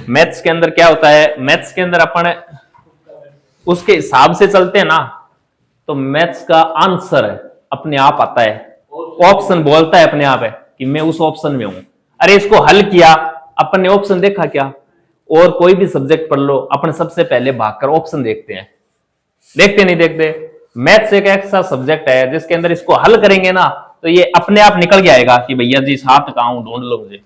मैथ्स के अंदर क्या होता है? मैथ्स के अंदर अपन उसके हिसाब से चलते हैं ना, तो मैथ्स का आंसर अपने आप आता है। ऑप्शन बोलता है अपने आप है कि मैं उस ऑप्शन में हूं। अरे इसको हल किया, अपन ने ऑप्शन देखा क्या? और कोई भी सब्जेक्ट पढ़ लो, अपन सबसे पहले भागकर ऑप्शन देखते हैं। देखते नहीं देखते? मैथ्स एक ऐसा सब्जेक्ट है जिसके अंदर इसको हल करेंगे ना तो ये अपने आप निकल के आएगा कि भैया जी 7 कहां हूं, ढूंढ लो मुझे।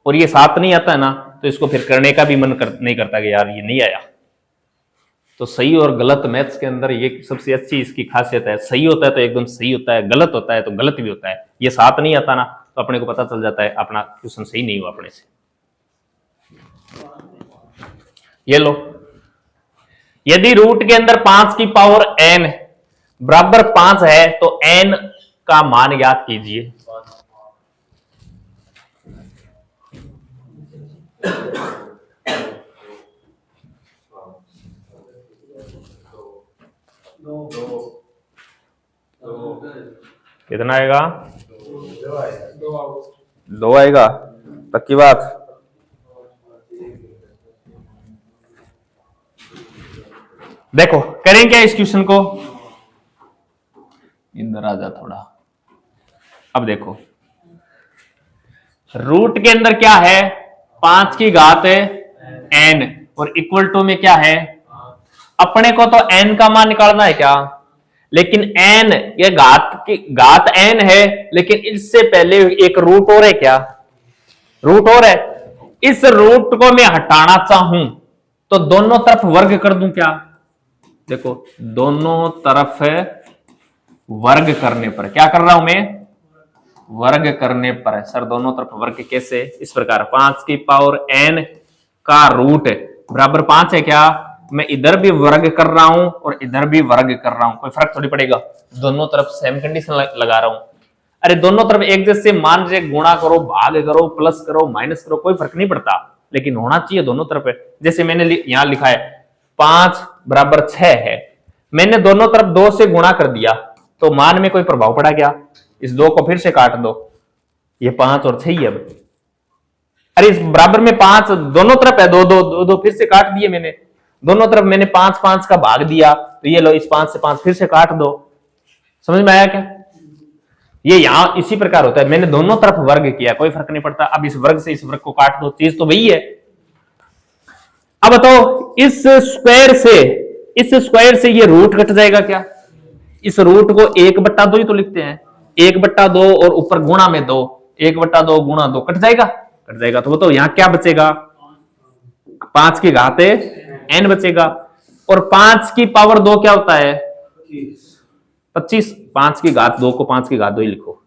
और ये 7 नहीं आता है ना तो इसको फिर करने का भी मन नहीं करता कि यार ये नहीं आया। तो सही और गलत मैथ्स के अंदर ये सबसे अच्छी इसकी खासियत है। सही होता है तो एकदम सही होता है, गलत होता है तो गलत भी होता है। ये 7 नहीं आता ना तो अपने को पता चल जाता है अपना क्वेश्चन सही नहीं हुआ अपने से। ये लो, यदि रूट के अंदर 5 की पावर n बराबर 5 है तो n का मान ज्ञात कीजिए। कितना आएगा? 2 आएगा। पक्की बात? देखो करें क्या इस क्वेश्चन को? इधर आ जा थोड़ा। अब देखो रूट के अंदर क्या है? 5 की घात n और इक्वल टू में क्या है? अपने को तो n का मान निकालना है क्या? लेकिन n ये घात n है, लेकिन इससे पहले एक रूट और है क्या? रूट और है। इस रूट को मैं हटाना चाहूं तो दोनों तरफ वर्ग कर दूं क्या? देखो दोनों तरफ वर्ग करने पर क्या कर रहा हूं मैं? वर्ग करने पर। सर दोनों तरफ वर्ग कैसे? इस प्रकार 5 की पावर n का रूट बराबर 5 है क्या? मैं इधर भी वर्ग कर रहा हूं और इधर भी वर्ग कर रहा हूं, कोई फर्क थोड़ी पड़ेगा। दोनों तरफ सेम कंडीशन लगा रहा हूं। अरे दोनों तरफ एक जैसे मान से गुणा करो, भाग करो, प्लस करो, माइनस करो, कोई फर्क नहीं पड़ता, लेकिन होना चाहिए दोनों तरफ है। जैसे मैंने यहां लिखा है 5 बराबर 6 है, मैंने दोनों तरफ 2 से गुणा कर दिया तो मान में कोई प्रभाव पड़ा क्या? इस 2 को फिर से काट दो, ये 5 और 6 ही है। अरे इस बराबर में 5 दोनों तरफ है, 2 2 2 2 फिर से काट दिए मैंने। दोनों तरफ मैंने 5 5 का भाग दिया तो ये लो, इस 5 से 5 फिर से काट दो। समझ में आया क्या? ये यहां इसी प्रकार होता है। मैंने दोनों तरफ वर्ग किया, कोई फर्क नहीं पड़ता। अब इस वर्ग से इस वर्ग को काट दो, चीज तो वही है। अब बताओ इस स्क्वायर से ये रूट कट जाएगा क्या? इस रूट को 1/2 ही तो लिखते हैं। 1/2 और ऊपर गुणा में 2, 1/2 गुणा 2 कट जाएगा? कट जाएगा। तो बताओ यहां क्या बचेगा? 5 की घात n बचेगा। और 5 की पावर 2 क्या होता है? 25। 5 की घात 2 को 5 की घात 2 ही लिखो।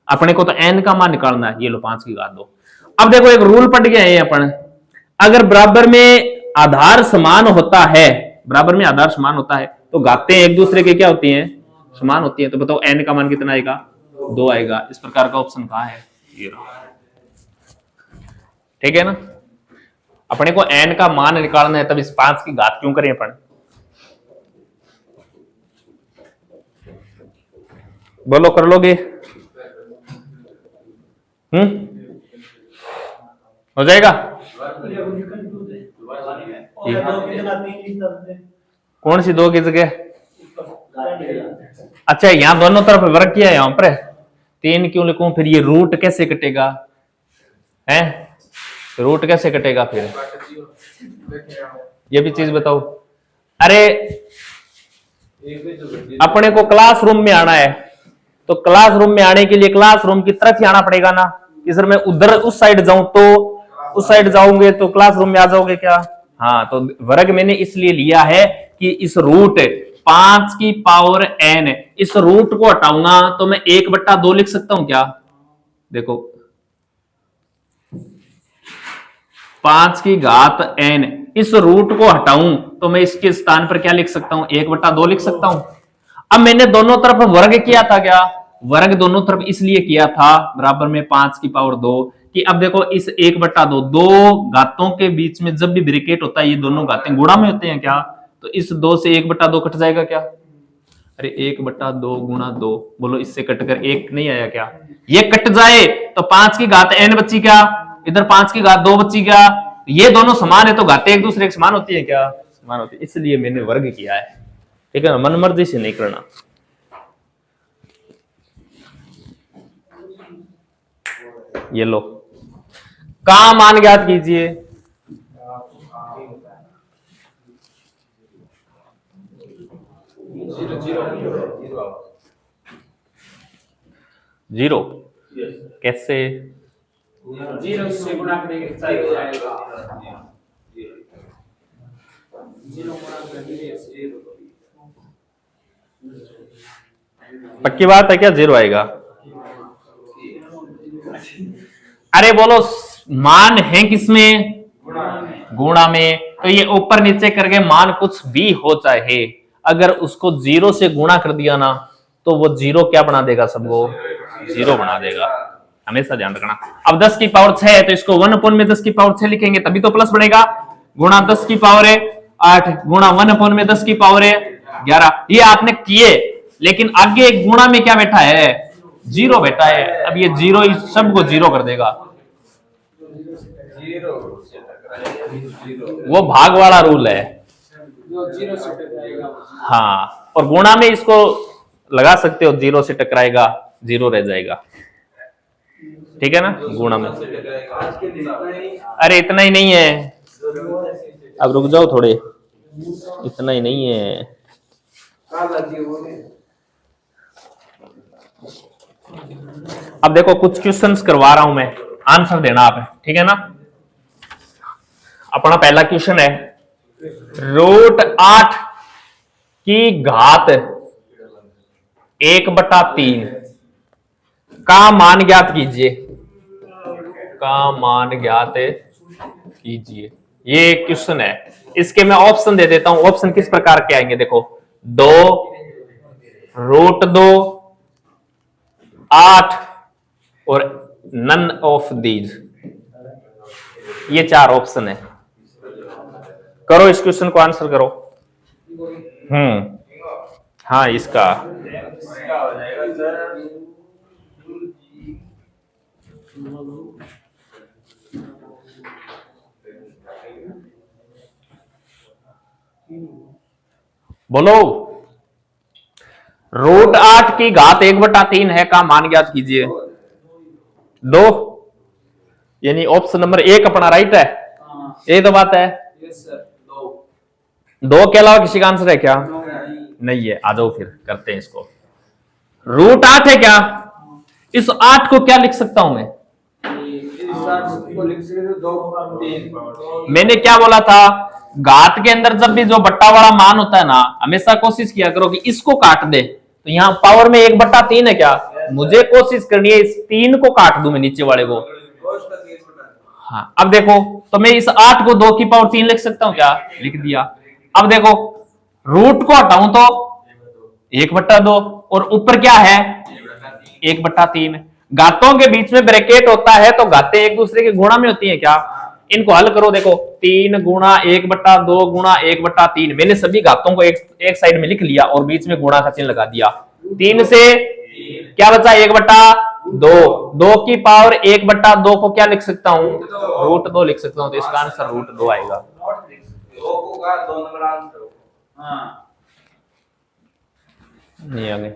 अपने को तो n का मान निकालना है। ये लो 5 की घात 2। अब देखो एक रूल पढ़ गया है अपन, अगर बराबर में आधार समान होता है, बराबर में आधार समान होता है तो घातें एक दूसरे के क्या होती हैं? समान होती हैं। तो बताओ n का मान कितना आएगा? 2 आएगा। इस प्रकार का ऑप्शन कहां है? ये रहा। ठीक है ना? अपने को n का मान निकालना है, तब इस 5 की घात क्यों करें अपन? बोलो कर लोगे? हो जाएगा? कौन सी 2 की जगह? अच्छा यहां दोनों तरफ वर्ग किया है, यहां पर 3 क्यों लिखूं? फिर ये रूट कैसे कटेगा? हैं? रूट कैसे कटेगा फिर? ये भी चीज बताओ। अरे अपने को क्लासरूम में आना है, तो क्लासरूम में आने के लिए क्लासरूम की तरफ ही आना पड़ेगा ना। इधर मैं उधर उस साइड जाऊं तो उस साइड जाओगे तो क्लासरूम में आ जाओगे क्या। हाँ, तो वर्ग मैंने इसलिए लिया है कि इस रूट 5 की पावर n, इस रूट को हटाऊंगा तो मैं 1/2 लिख सकता हूं क्या। देखो 5 की घात n, इस रूट को हटाऊं तो मैं इसके स्थान पर क्या लिख सकता हूं, 1/2 लिख सकता हूं। अब मैंने दोनों तरफ वर्ग किया था क्या, वर्ग दोनों तरफ इसलिए किया था बराबर में 5 की पावर 2 कि अब देखो इस 1/2, दो घातों के बीच में जब भी ब्रैकेट होता है ये दोनों घातें गुणा में होते हैं क्या, तो इस 2 से 1/2 कट जाएगा क्या। अरे 1/2 गुणा 2, बोलो इससे कटकर 1 नहीं आया क्या, ये कट जाए तो 5 की घात n बची क्या, इधर 5 की घात 2 बची क्या, ये दोनों समान है तो घातें एक दूसरे के समान होती है क्या, समान होती है, इसलिए मैंने वर्ग किया है। ठीक है ना, मन मर्जी से नहीं करना। ये लो, का मान ज्ञात कीजिए। जीरो कैसे, जीरो से गुणा करेंगे हो जाएगा, जीरो गुणा करेंगे जीरो। पक्की बात है क्या, जीरो आएगा। अरे बोलो मान है किसमें, गुणा में, तो ये ऊपर नीचे करके मान कुछ भी हो चाहे, अगर उसको जीरो से गुणा कर दिया ना तो वो जीरो क्या बना देगा, सबको जीरो बना देगा, हमेशा ध्यान रखना। अब 10 की पावर 6 है तो इसको 1 में 10 की पावर 6 लिखेंगे तभी तो प्लस बनेगा, गुणा 10 की पावर है 8 गुणा 1 में 10 की पावर है 11, ये आपने किए, लेकिन आगे गुणा में क्या बैठा है, जीरो बैठा है। अब ये जीरो इस सबको जीरो कर देगा, वो भाग वाला रूल है। जीरो से टकराएगा। हाँ, और गुणा में इसको लगा सकते हो, जीरो से टकराएगा जीरो रह जाएगा, ठीक है ना, गुणा में। अरे इतना ही नहीं है, अब रुक जाओ थोड़े, इतना ही नहीं है। अब देखो कुछ क्वेश्चंस करवा रहा हूं मैं, आंसर देना आप, ठीक है ना। अपना पहला क्वेश्चन है, √8 की घात 1/3 का मान ज्ञात कीजिए, का मान ज्ञात कीजिए, ये क्वेश्चन है। इसके मैं ऑप्शन दे देता हूं, ऑप्शन किस प्रकार के आएंगे, देखो 2, √2, 8 और नन ऑफ दीज, ये 4 ऑप्शन है। करो इस क्वेश्चन को आंसर करो। हाँ इसका हो जाएगा सर, बोलो, √8 की घात 1/3 है का मान ज्ञात कीजिए। 2 यानी ऑप्शन नंबर 1 अपना राइट है, ये तो बात है। यस सर, 2 के अलावा किसी का आंसर है क्या, नहीं है। आ जाओ फिर करते हैं इसको। √8 है क्या, इस 8 को क्या लिख सकता हूं मैं, मैंने क्या बोला था, घात के अंदर जब भी जो बट्टा वाला मान होता है ना, हमेशा कोशिश किया करो कि इसको काट दे। तो यहाँ पावर में 1/3 है क्या, मुझे कोशिश करनी है इस 3 को काट दूं मैं, नीचे वाले को। हाँ अब देखो, तो मैं इस 8 को 2 की पावर 3 लिख सकता हूं क्या, लिख दिया। अब देखो रूट को हटाऊं तो 1/2 और ऊपर क्या है 1/3। घातों के बीच में ब्रैकेट होता है तो घातें एक दूसरे के गुणा में होती हैं क्या, इनको हल करो। देखो 3 गुणा 1/2 गुणा 1/3, मैंने सभी घातों को एक साइड में लिख लिया और बीच में गुणा का चिन्ह लगा दिया। 3 से क्या बचा 1/2, 2 की पावर 1/2 को क्या लिख सकता हूं, √2 लिख सकता हूं, तो इसका आंसर √2 आएगा। नहीं आगे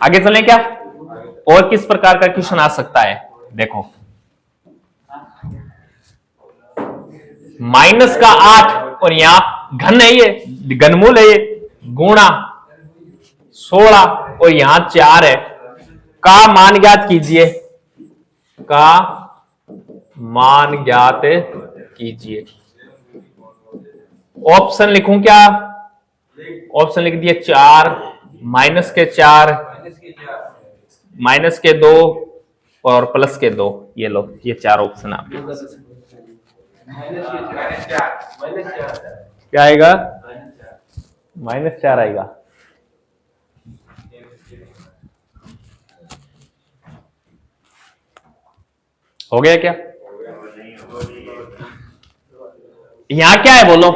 आगे चले क्या, और किस प्रकार का क्वेश्चन आ सकता है, देखो माइनस का 8 और यहां घन है, ये घनमूल है, ये गुणा 16 और यहां 4 है, का मान ज्ञात कीजिए, का मान ज्ञात कीजिए। ऑप्शन लिखूं क्या? ऑप्शन लिख दिए 4, माइनस के 4, माइनस के 2 और प्लस के 2। ये लो, ये 4 ऑप्शन आपके पास। क्या आएगा? -4 आएगा। हो गया क्या? यहां क्या है बोलो?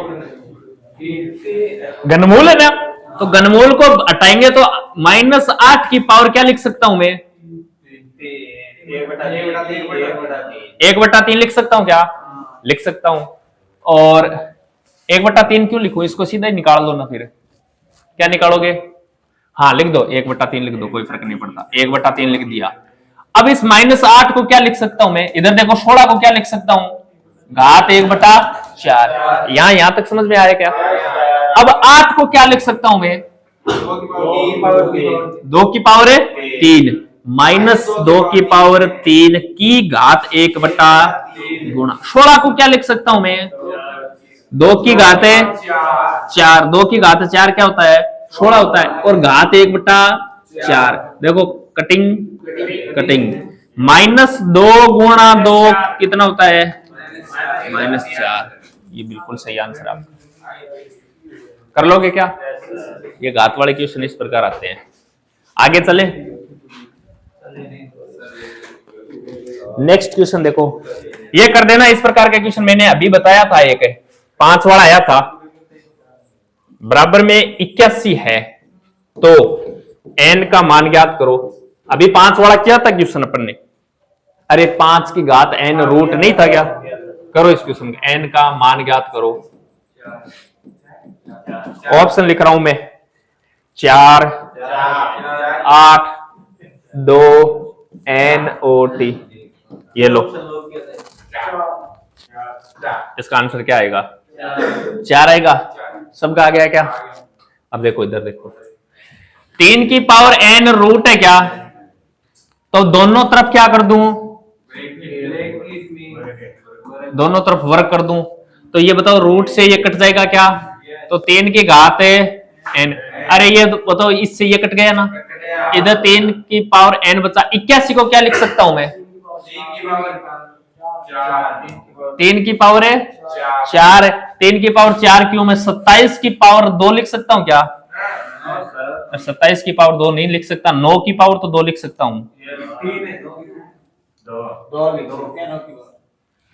घनमूल है ना, तो घनमूल को हटाएंगे तो -8 की पावर क्या लिख सकता हूं मैं? 1/3 लिख सकता हूं क्या? लिख सकता हूं। और 1/3 क्यों लिखूं? इसको सीधा ही निकाल दो ना, फिर क्या निकालोगे? हाँ लिख दो, 1/3 लिख दो, कोई फर्क नहीं पड़ता। 1/3 लिख दिया। अब इस -8 को क्या लिख सकता हूं मैं? इधर देखो 16 को क्या लिख सकता हूं? घात 1/4। यहां तक समझ में आया क्या? अब 8 को क्या लिख सकता हूं मैं? 2 की पावर 3 -2 की पावर 3 की घात 1/, गुणा 16 को क्या लिख सकता हूं मैं? 2 की घात 4। 2 की घात 4 क्या होता है? 16 होता है। और घात 1/4 देखो, कटिंग कटिंग, -2 गुणा 2 कितना होता है? -4। ये बिल्कुल सही आंसर आप कर लोगे क्या? ये घात वाले क्वेश्चन इस प्रकार आते हैं। आगे चले, नेक्स्ट क्वेश्चन देखो, ये कर देना। इस प्रकार का क्वेश्चन मैंने अभी बताया था, एक 5 वाला आया था, बराबर में 81 है, तो n का मान ज्ञात करो। अभी 5 वाला किया था क्वेश्चन अपन ने। अरे 5 की घात n रूट नहीं था क्या? करो इस क्वेश्चन का, n का मान ज्ञात करो। ऑप्शन लिख रहा हूं मैं, 4, 8, 2, n और t। ये लो, इसका आंसर क्या आएगा? 4 आएगा। सबका आ गया क्या? अब देखो, इधर देखो, 3 की पावर n रूट है क्या? तो दोनों तरफ क्या कर दूं? दोनों तरफ वर्ग कर दूं। तो ये बताओ, रूट से ये कट जाएगा क्या? तो 3 की घात n। अरे ये बताओ, इससे ये कट गया ना, इधर 3 की पावर n बचा। 81 को क्या लिख सकता हूं मैं? 3 की पावर 4। 3 की पावर 4 क्यों? मैं 27 की पावर 2 लिख सकता हूं क्या? 27 की पावर 2 नहीं लिख सकता। 9 की पावर तो 2 लिख सकता हूं।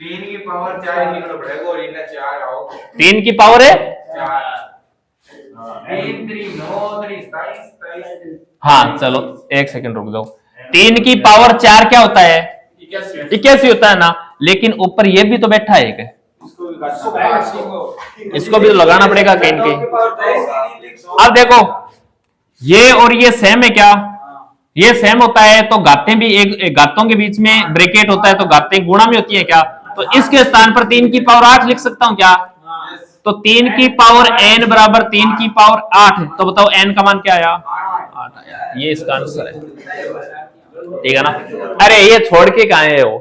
3 की पावर 4 निकलो पड़ेगा, और इनका 4 आओ। 3 की पावर है 3 3 9 3 27। हाँ चलो, एक सेकंड रुक जाओ। 3 की पावर 4 क्या होता है? 81 होता है ना। लेकिन ऊपर ये भी तो बैठा है एक, इसको भी तो लगाना पड़ेगा कहीं कहीं। अब देखो, ये और ये सेम है क्या? ये सेम होता है, तो घातें भी एक घातों के बीच में ब्रैकेट होता है, तो घातें गुणा में होती है क्या? तो इसके स्थान पर 3 की पावर 8 लिख सकता हूं क्या? तो 3 की पावर n बराबर 3 की पावर 8। तो बताओ n का मान क्या आया? 8 आया। ये इसका आंसर है, ठीक है ना? अरे ये छोड़ के कहां है वो?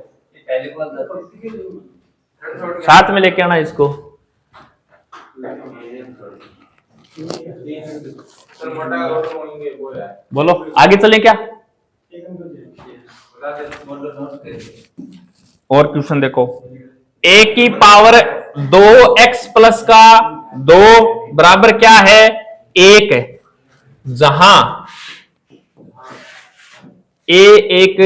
साथ में लेके आना इसको। बोलो आगे चले क्या? और क्वेश्चन देखो, a की पावर 2x प्लस का 2 बराबर क्या है? 1 है। जहां a एक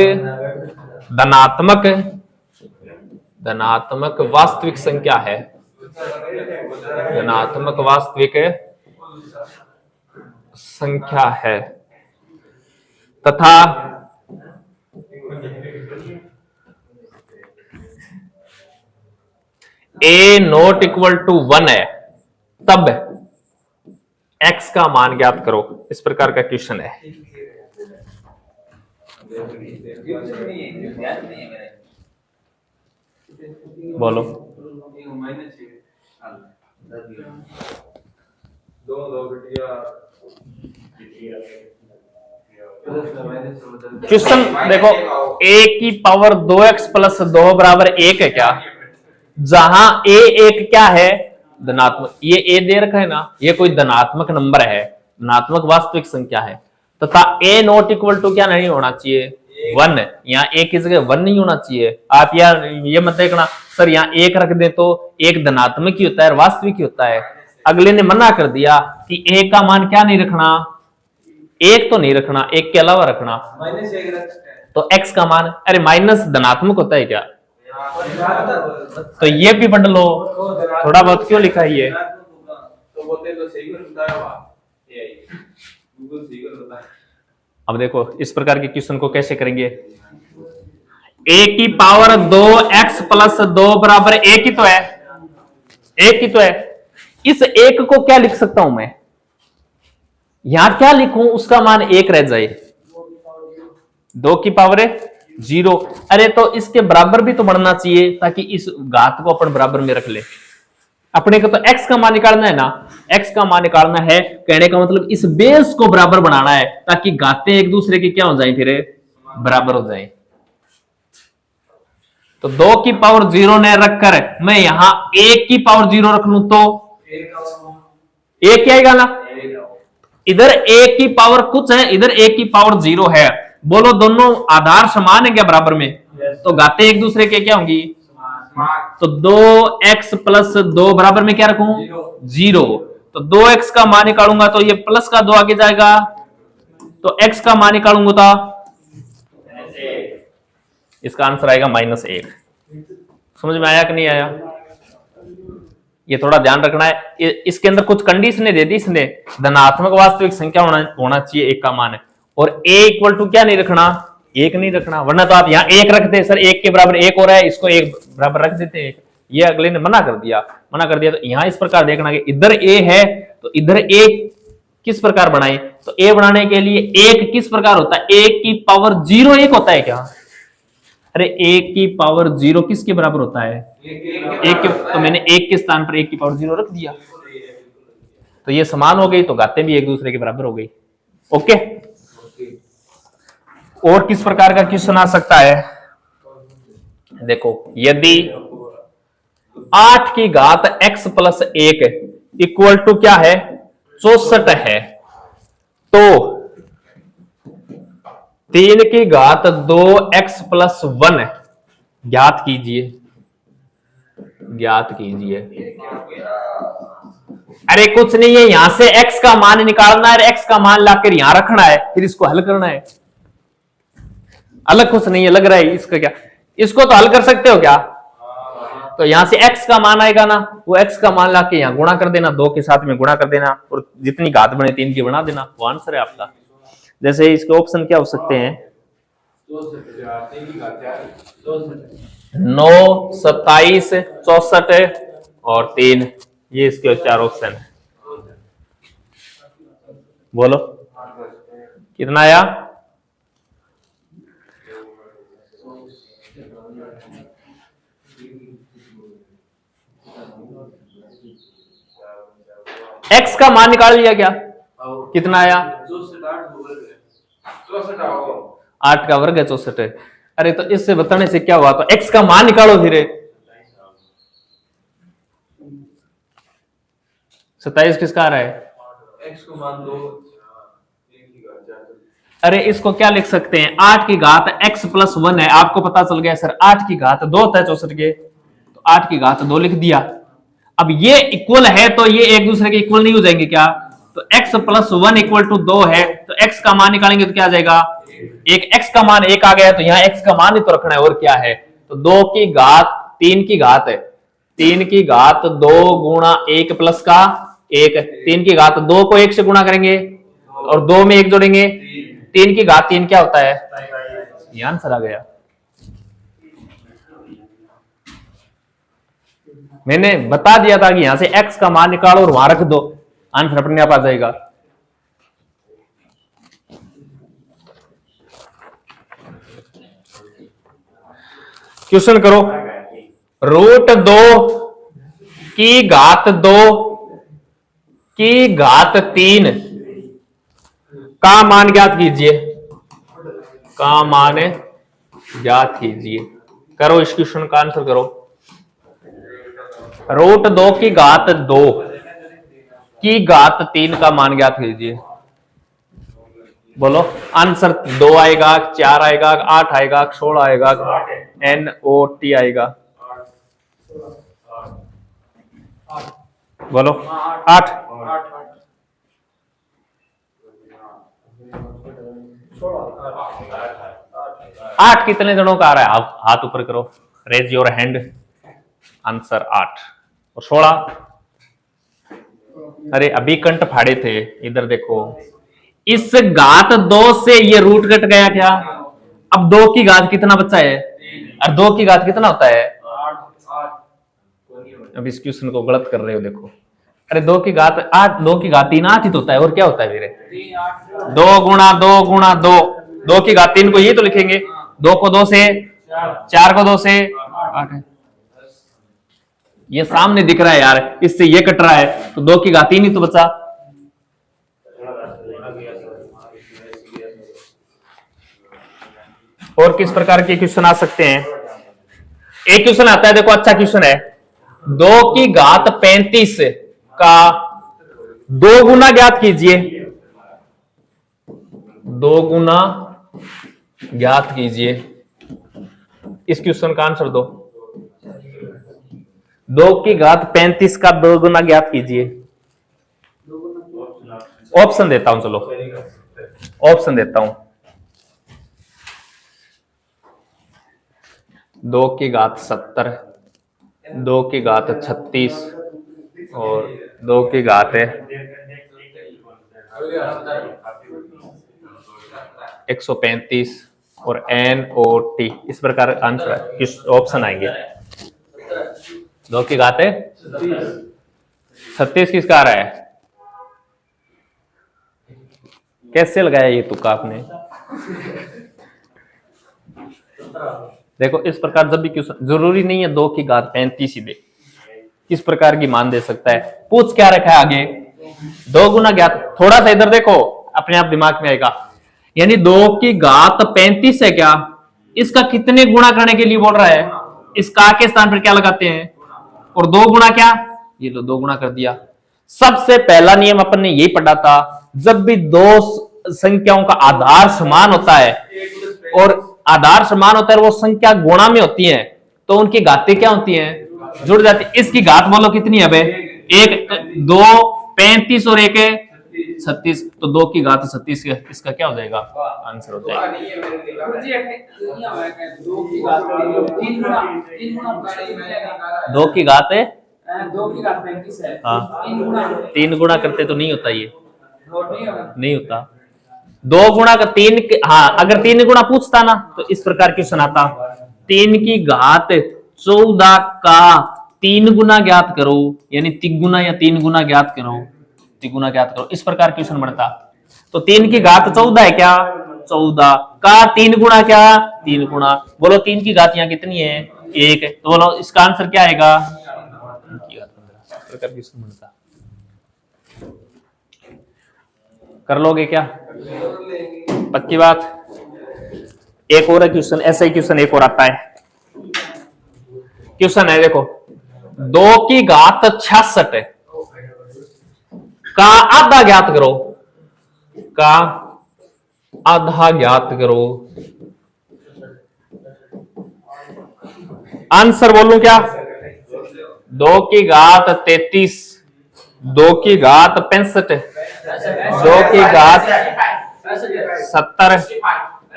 धनात्मक वास्तविक संख्या है, धनात्मक वास्तविक संख्या है, तथा a नॉट इक्वल टू 1 है, तब x का मान ज्ञात करो। इस प्रकार का क्वेश्चन है। बोलो। दो दो बिटिया क्वेश्चन देखो, a की पावर 2x प्लस 2 बराबर 1 है क्या? जहां a एक क्या है? धनात्मक। ये a दे रखा है ना, ये कोई धनात्मक नंबर है, धनात्मक वास्तविक संख्या है, तथा a नॉट इक्वल टू क्या नहीं होना चाहिए? 1। यहाँ a की जगह 1 नहीं होना चाहिए। आप यार ये मत देखना सर यहाँ 1 रख दे तो एक धनात्मक ही होता है, वास्तविक ही होता है। अगले ने मना कर दिया कि a का मान क्या नहीं रखना? 1 तो नहीं रखना, 1 के अलावा रखना। -1 रखते हैं तो x का मान, अरे माइनस धनात्मक होता है क्या? तो ये भी पढ़ लो, थोड़ा बहुत क्यों लिखा है ये? तो बोलते तो सही कर बताया ये गूगल सही कर बताया। अब देखो इस प्रकार के क्वेश्चन को कैसे करेंगे। a की पावर 2x प्लस 2 बराबर 1 ही तो है, 1 ही तो है। इस 1 को क्या लिख सकता हूं मैं? यहां क्या लिखूं उसका मान 1 रह जाए? 2 की पावर 0। अरे तो इसके बराबर भी तो बढ़ना चाहिए ताकि इस घात को अपन बराबर में रख ले। अपने को तो x का मान निकालना है ना, x का मान निकालना है, कहने का मतलब इस बेस को बराबर बनाना है ताकि घातें एक दूसरे की क्या हो जाए, फिर बराबर हो जाए। तो 2 की पावर 0 ने रखकर मैं यहां 1 की पावर 0 रख लूं तो 1 क्या आएगा ना? इधर 1 की पावर कुछ है, इधर 1 की पावर 0 है। बोलो दोनों आधार समान है क्या बराबर में? तो घातें एक दूसरे के क्या होंगी? तो 2x प्लस 2 बराबर में क्या रखूं? 0। तो 2x का मान निकालूंगा तो ये प्लस का 2 आगे जाएगा, तो x का मान निकालूंगा तो इसका आंसर आएगा -1। समझ में आया कि नहीं आया? ये थोड़ा ध्यान रखना है। इसके अंदर कुछ कंडीशनें दे दी इसने, धनात्मक वास्तविक संख्या होना चाहिए 1 का मान, और a इक्वल टू क्या नहीं रखना? 1 नहीं रखना, वरना तो आप यहाँ 1 रखते सर 1 के बराबर 1 हो रहा है, इसको 1 बराबर रख देते हैं। ये अगले ने मना कर दिया। तो यहाँ इस प्रकार देखना कि इधर a है तो इधर a किस प्रकार बनाए? तो a बनाने के लिए 1 किस प्रकार होता है? 1 की पावर 0 1 होता है क्या? अरे 1 की पावर 0 किसके बराबर होता है? 1 के। तो मैंने 1 के स्थान पर 1 की पावर 0 रख दिया, तो ये समान हो गई, तो घातें भी एक दूसरे के बराबर हो गई। ओके। और किस प्रकार का क्वेश्चन आ सकता है? देखो, यदि 8 की घात x प्लस 1 इक्वल टू क्या है? 64 है, तो 3 की घात 2x प्लस 1 ज्ञात कीजिए, ज्ञात कीजिए। अरे कुछ नहीं है, यहां से x का मान निकालना है, x का मान लाकर यहां रखना है, फिर इसको हल करना है। अलग कुछ नहीं है, लग रहा है इसका क्या? इसको तो हल कर सकते हो क्या? तो यहां से x का मान आएगा ना, वो x का मान लाके यहां गुणा कर देना, 2 के साथ में गुणा कर देना, और जितनी घात बने 3 की बना देना, वो आंसर है आपका। जैसे इसके ऑप्शन क्या हो सकते हैं? 9, 27, 64 और 3, ये इसके 4 ऑप्शन है। बोलो कितना आया? x का मान निकाल लिया क्या? कितना आया? 8 का वर्ग है 64। अरे तो इससे बताने से क्या हुआ? तो x का मान निकालो धीरे। 27 किसका आ रहा है? x को मान दो। अरे इसको क्या लिख सकते हैं? 8 की घात x प्लस 1 है, आपको पता चल गया सर 8 की घात 2 होता है 64 के, तो 8 की घात 2 लिख दिया। अब ये इक्वल है तो ये एक दूसरे के इक्वल नहीं हो जाएंगे क्या? तो x प्लस 1 इक्वल टू 2 है, तो x का मान निकालेंगे तो क्या आ जाएगा? एक x का मान 1 आ गया, तो यहाँ x का मान ही तो रखना है, और क्या है? तो 2 की घात 3 की घात है, 3 की घात 2 गुणा 1 प्लस का 1, 3 की घात 2 को 1 से गुणा करेंगे और 2 में 1 जोड़ेंगे, 3 की घात 3 क्या होता है? ये आंसर आ गया। मैंने बता दिया था कि यहां से x का मान निकालो और वहां रख दो, आंसर अपने आप आ जाएगा। क्वेश्चन करो। √2 की घात 2 की घात 3 का मान ज्ञात कीजिए। का मान ज्ञात कीजिए। करो इस क्वेश्चन का आंसर करो। रूट 2 की घात 2 की घात 3 का मान ज्ञात कीजिए। बोलो आंसर 2 आएगा, 4 आएगा, 8 आएगा, 16 आएगा, NOT आएगा। बोलो 8। 8 कितने जनों का आ रहा है? आप हाथ ऊपर करो, रेज योर हैंड। आंसर 8। और 16? अरे अभी कंठ फाड़े थे, इधर देखो। इस घात 2 से ये रूट कट गया क्या? अब 2 की घात कितना बचा है? और 2 की घात कितना होता है? अब इस क्वेश्चन को गलत कर रहे हो, देखो। अरे 2 की घात 8, 2 की घात 3 8 ही तो होता है, और क्या होता है मेरे? 2 गुणा 2 गुणा 2। 2 की घात 3 को ये तो लिखेंगे। 2 को 2 से 4 को 2 से 8 है। ये सामने दिख रहा है यार, इससे ये कट रहा है, तो 2 की घात 3 ही तो बचा। और किस प्रकार के क्वेश्चन आ सकते हैं? एक क्वेश्चन आता है, देखो अच्छा क्वेश्चन है। 2 की घात 35 का 2 गुना ज्ञात कीजिए। 2 गुना ज्ञात कीजिए। इस क्वेश्चन का आंसर दो। 2 की घात 35 का 2 गुना ज्ञात कीजिए। ऑप्शन देता हूं, चलो ऑप्शन देता हूं। 2 की घात 70, 2 की घात 36 और 2 की घात 135 और NOT। इस प्रकार आंसर है, किस ऑप्शन आएंगे? 2 की घात 36 किसका आ रहा है? कैसे लगाया ये तुक्का आपने? देखो इस प्रकार जब भी क्वेश्चन, जरूरी नहीं है 2 की घात 35 ही दे, किस प्रकार की मान दे सकता है। पूछ क्या रखा है आगे? 2 गुना ज्ञात। थोड़ा सा इधर देखो, अपने आप दिमाग में आएगा। यानी 2 की घात 35 है क्या? इसका कितने गुणा करने के लिए बोल रहा है? इस का के स्थान पर क्या लगाते हैं? और 2 गुणा क्या? ये लो 2 गुणा कर दिया। सबसे पहला नियम अपन ने यही पढ़ा था, जब भी 2 संख्याओं का आधार समान होता है और आधार समान होता है, वो संख्या गुणा में होती है, तो उनकी घातें क्या होती हैं? जुड़ जाती है। इसकी घात बोलो कितनी है? 1 2 35 और 1 36, तो 2 की घात 36, इसका क्या हो जाएगा? आंसर हो जाएगा। 2 की घात 35 है। हाँ 3 गुणा करते तो नहीं होता, ये नहीं होता। 2 गुणा का 3, हाँ अगर 3 गुणा पूछता ना तो इस प्रकार क्वेश्चन आता। 3 की घात 14 का 3 गुना ज्ञात करो, यानी 3 गुना या 3 गुना ज्ञात करो, 3 गुना ज्ञात करो, इस प्रकार क्वेश्चन बनता। तो 3 की घात 14 है क्या? 14 का 3 गुना क्या? 3 गुना। बोलो 3 की घात यहाँ कितनी है? 1। तो बोलो इसका आंसर क्या आएगा? 3 की घात 15। इस प्रकार क्वेश्चन बनता। कर लोगे क्या? पक्की बात। एक और क्वेश्चन, ऐसा ही क्वेश्चन एक और आता है। क्वेश्चन है देखो, 2 की घात 66 का आधा ज्ञात करो। का आधा ज्ञात करो। आंसर बोलूं क्या? 2 की घात 33, 2 की घात 65, 2 की घात 70,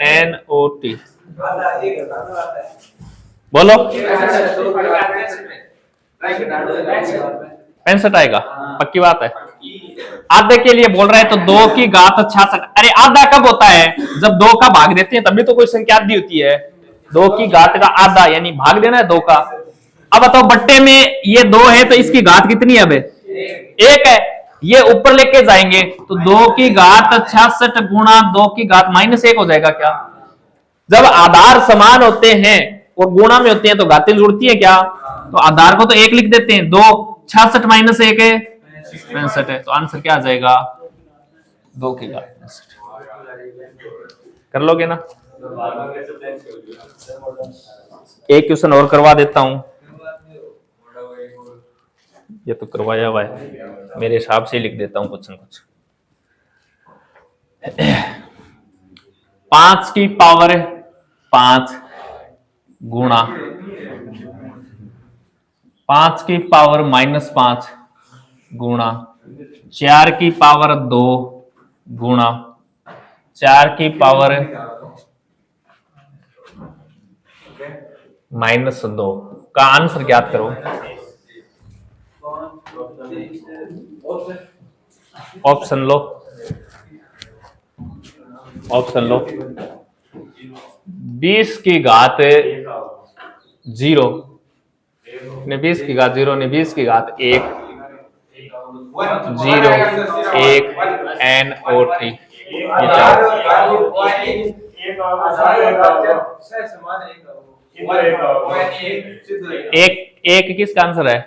NOT। बोलो 65 आएगा, पक्की बात है। आधे के लिए बोल रहे हैं तो 2 की घात 66। अरे आधा कब होता है? जब 2 का भाग देते हैं तभी तो कोई संख्या आधी होती है। 2 की घात का आधा यानी भाग देना है 2 का। अब बताओ बट्टे में ये 2 है तो इसकी घात कितनी है? 1 है। ये ऊपर लेके जाएंगे तो 2 की घात 66 गुणा 2 की घात -1 हो जाएगा क्या? जब आधार समान होते हैं और गुणा में होते हैं तो घातें जुड़ती है क्या? तो आधार को तो 1 लिख देते हैं। 2 66 माइनस 1 है 65 है, तो आंसर क्या आ जाएगा 2 की घात 65। कर लोगे ना? एक क्वेश्चन और करवा देता हूं, ये तो करवाया हुआ है, मेरे हिसाब से लिख देता हूं कुछ न कुछ। 5 की पावर 5 गुणा 5 की पावर -5 गुणा 4 की पावर 2 गुणा 4 की पावर -2 का आंसर ज्ञात करो। ऑप्शन लो, ऑप्शन लो। 20 की घात 0 ने 20 की घात 0 ने 20 की घात 1 0 1 n और t, ये एक किसका आंसर है?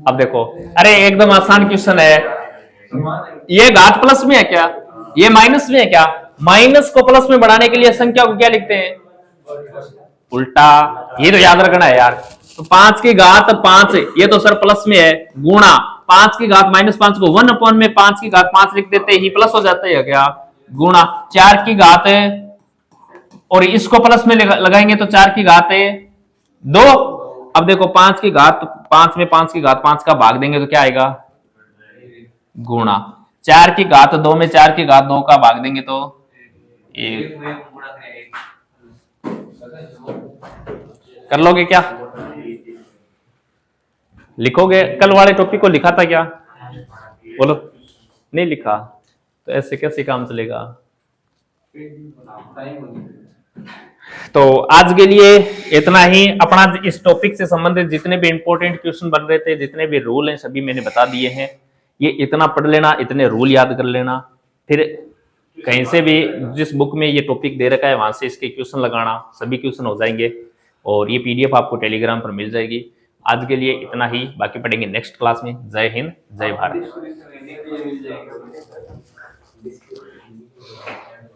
अब देखो, अरे एकदम आसान क्वेश्चन है। ये घात प्लस में है क्या, ये माइनस में है क्या? माइनस को प्लस में बढ़ाने के लिए संख्या को क्या लिखते हैं? उल्टा। ये तो याद रखना है यार। तो 5 की घात 5 ये तो सर प्लस में है, गुणा 5 की घात -5 को 1 में 5 की घात 5 लिख देते ही प्लस हो जाता है क्या? गुणा 4 की घात और इसको प्लस में लगाएंगे तो 4 की घात 2। अब देखो 5 की घात 5 में 5 की घात 5 का भाग देंगे तो क्या आएगा? गुणा 4 की घात 2 में 4 की घात 2 का भाग देंगे तो 1। कर लोगे क्या? लिखोगे? कल वाले टॉपिक को लिखा था क्या? बोलो। नहीं लिखा तो ऐसे कैसे काम चलेगा? तो आज के लिए इतना ही। अपना इस टॉपिक से संबंधित जितने भी इंपॉर्टेंट क्वेश्चन बन रहे थे, जितने भी रूल हैं, सभी मैंने बता दिए हैं। ये इतना पढ़ लेना, इतने रूल याद कर लेना, फिर कहीं से भी जिस बुक में ये टॉपिक दे रखा है वहां से इसके क्वेश्चन लगाना, सभी क्वेश्चन हो जाएंगे और ये पीडीएफ आपको टेलीग्राम पर मिल जाएगी। आज के लिए इतना ही, बाकी पढ़ेंगे नेक्स्ट क्लास में। जय हिंद, जय भारत।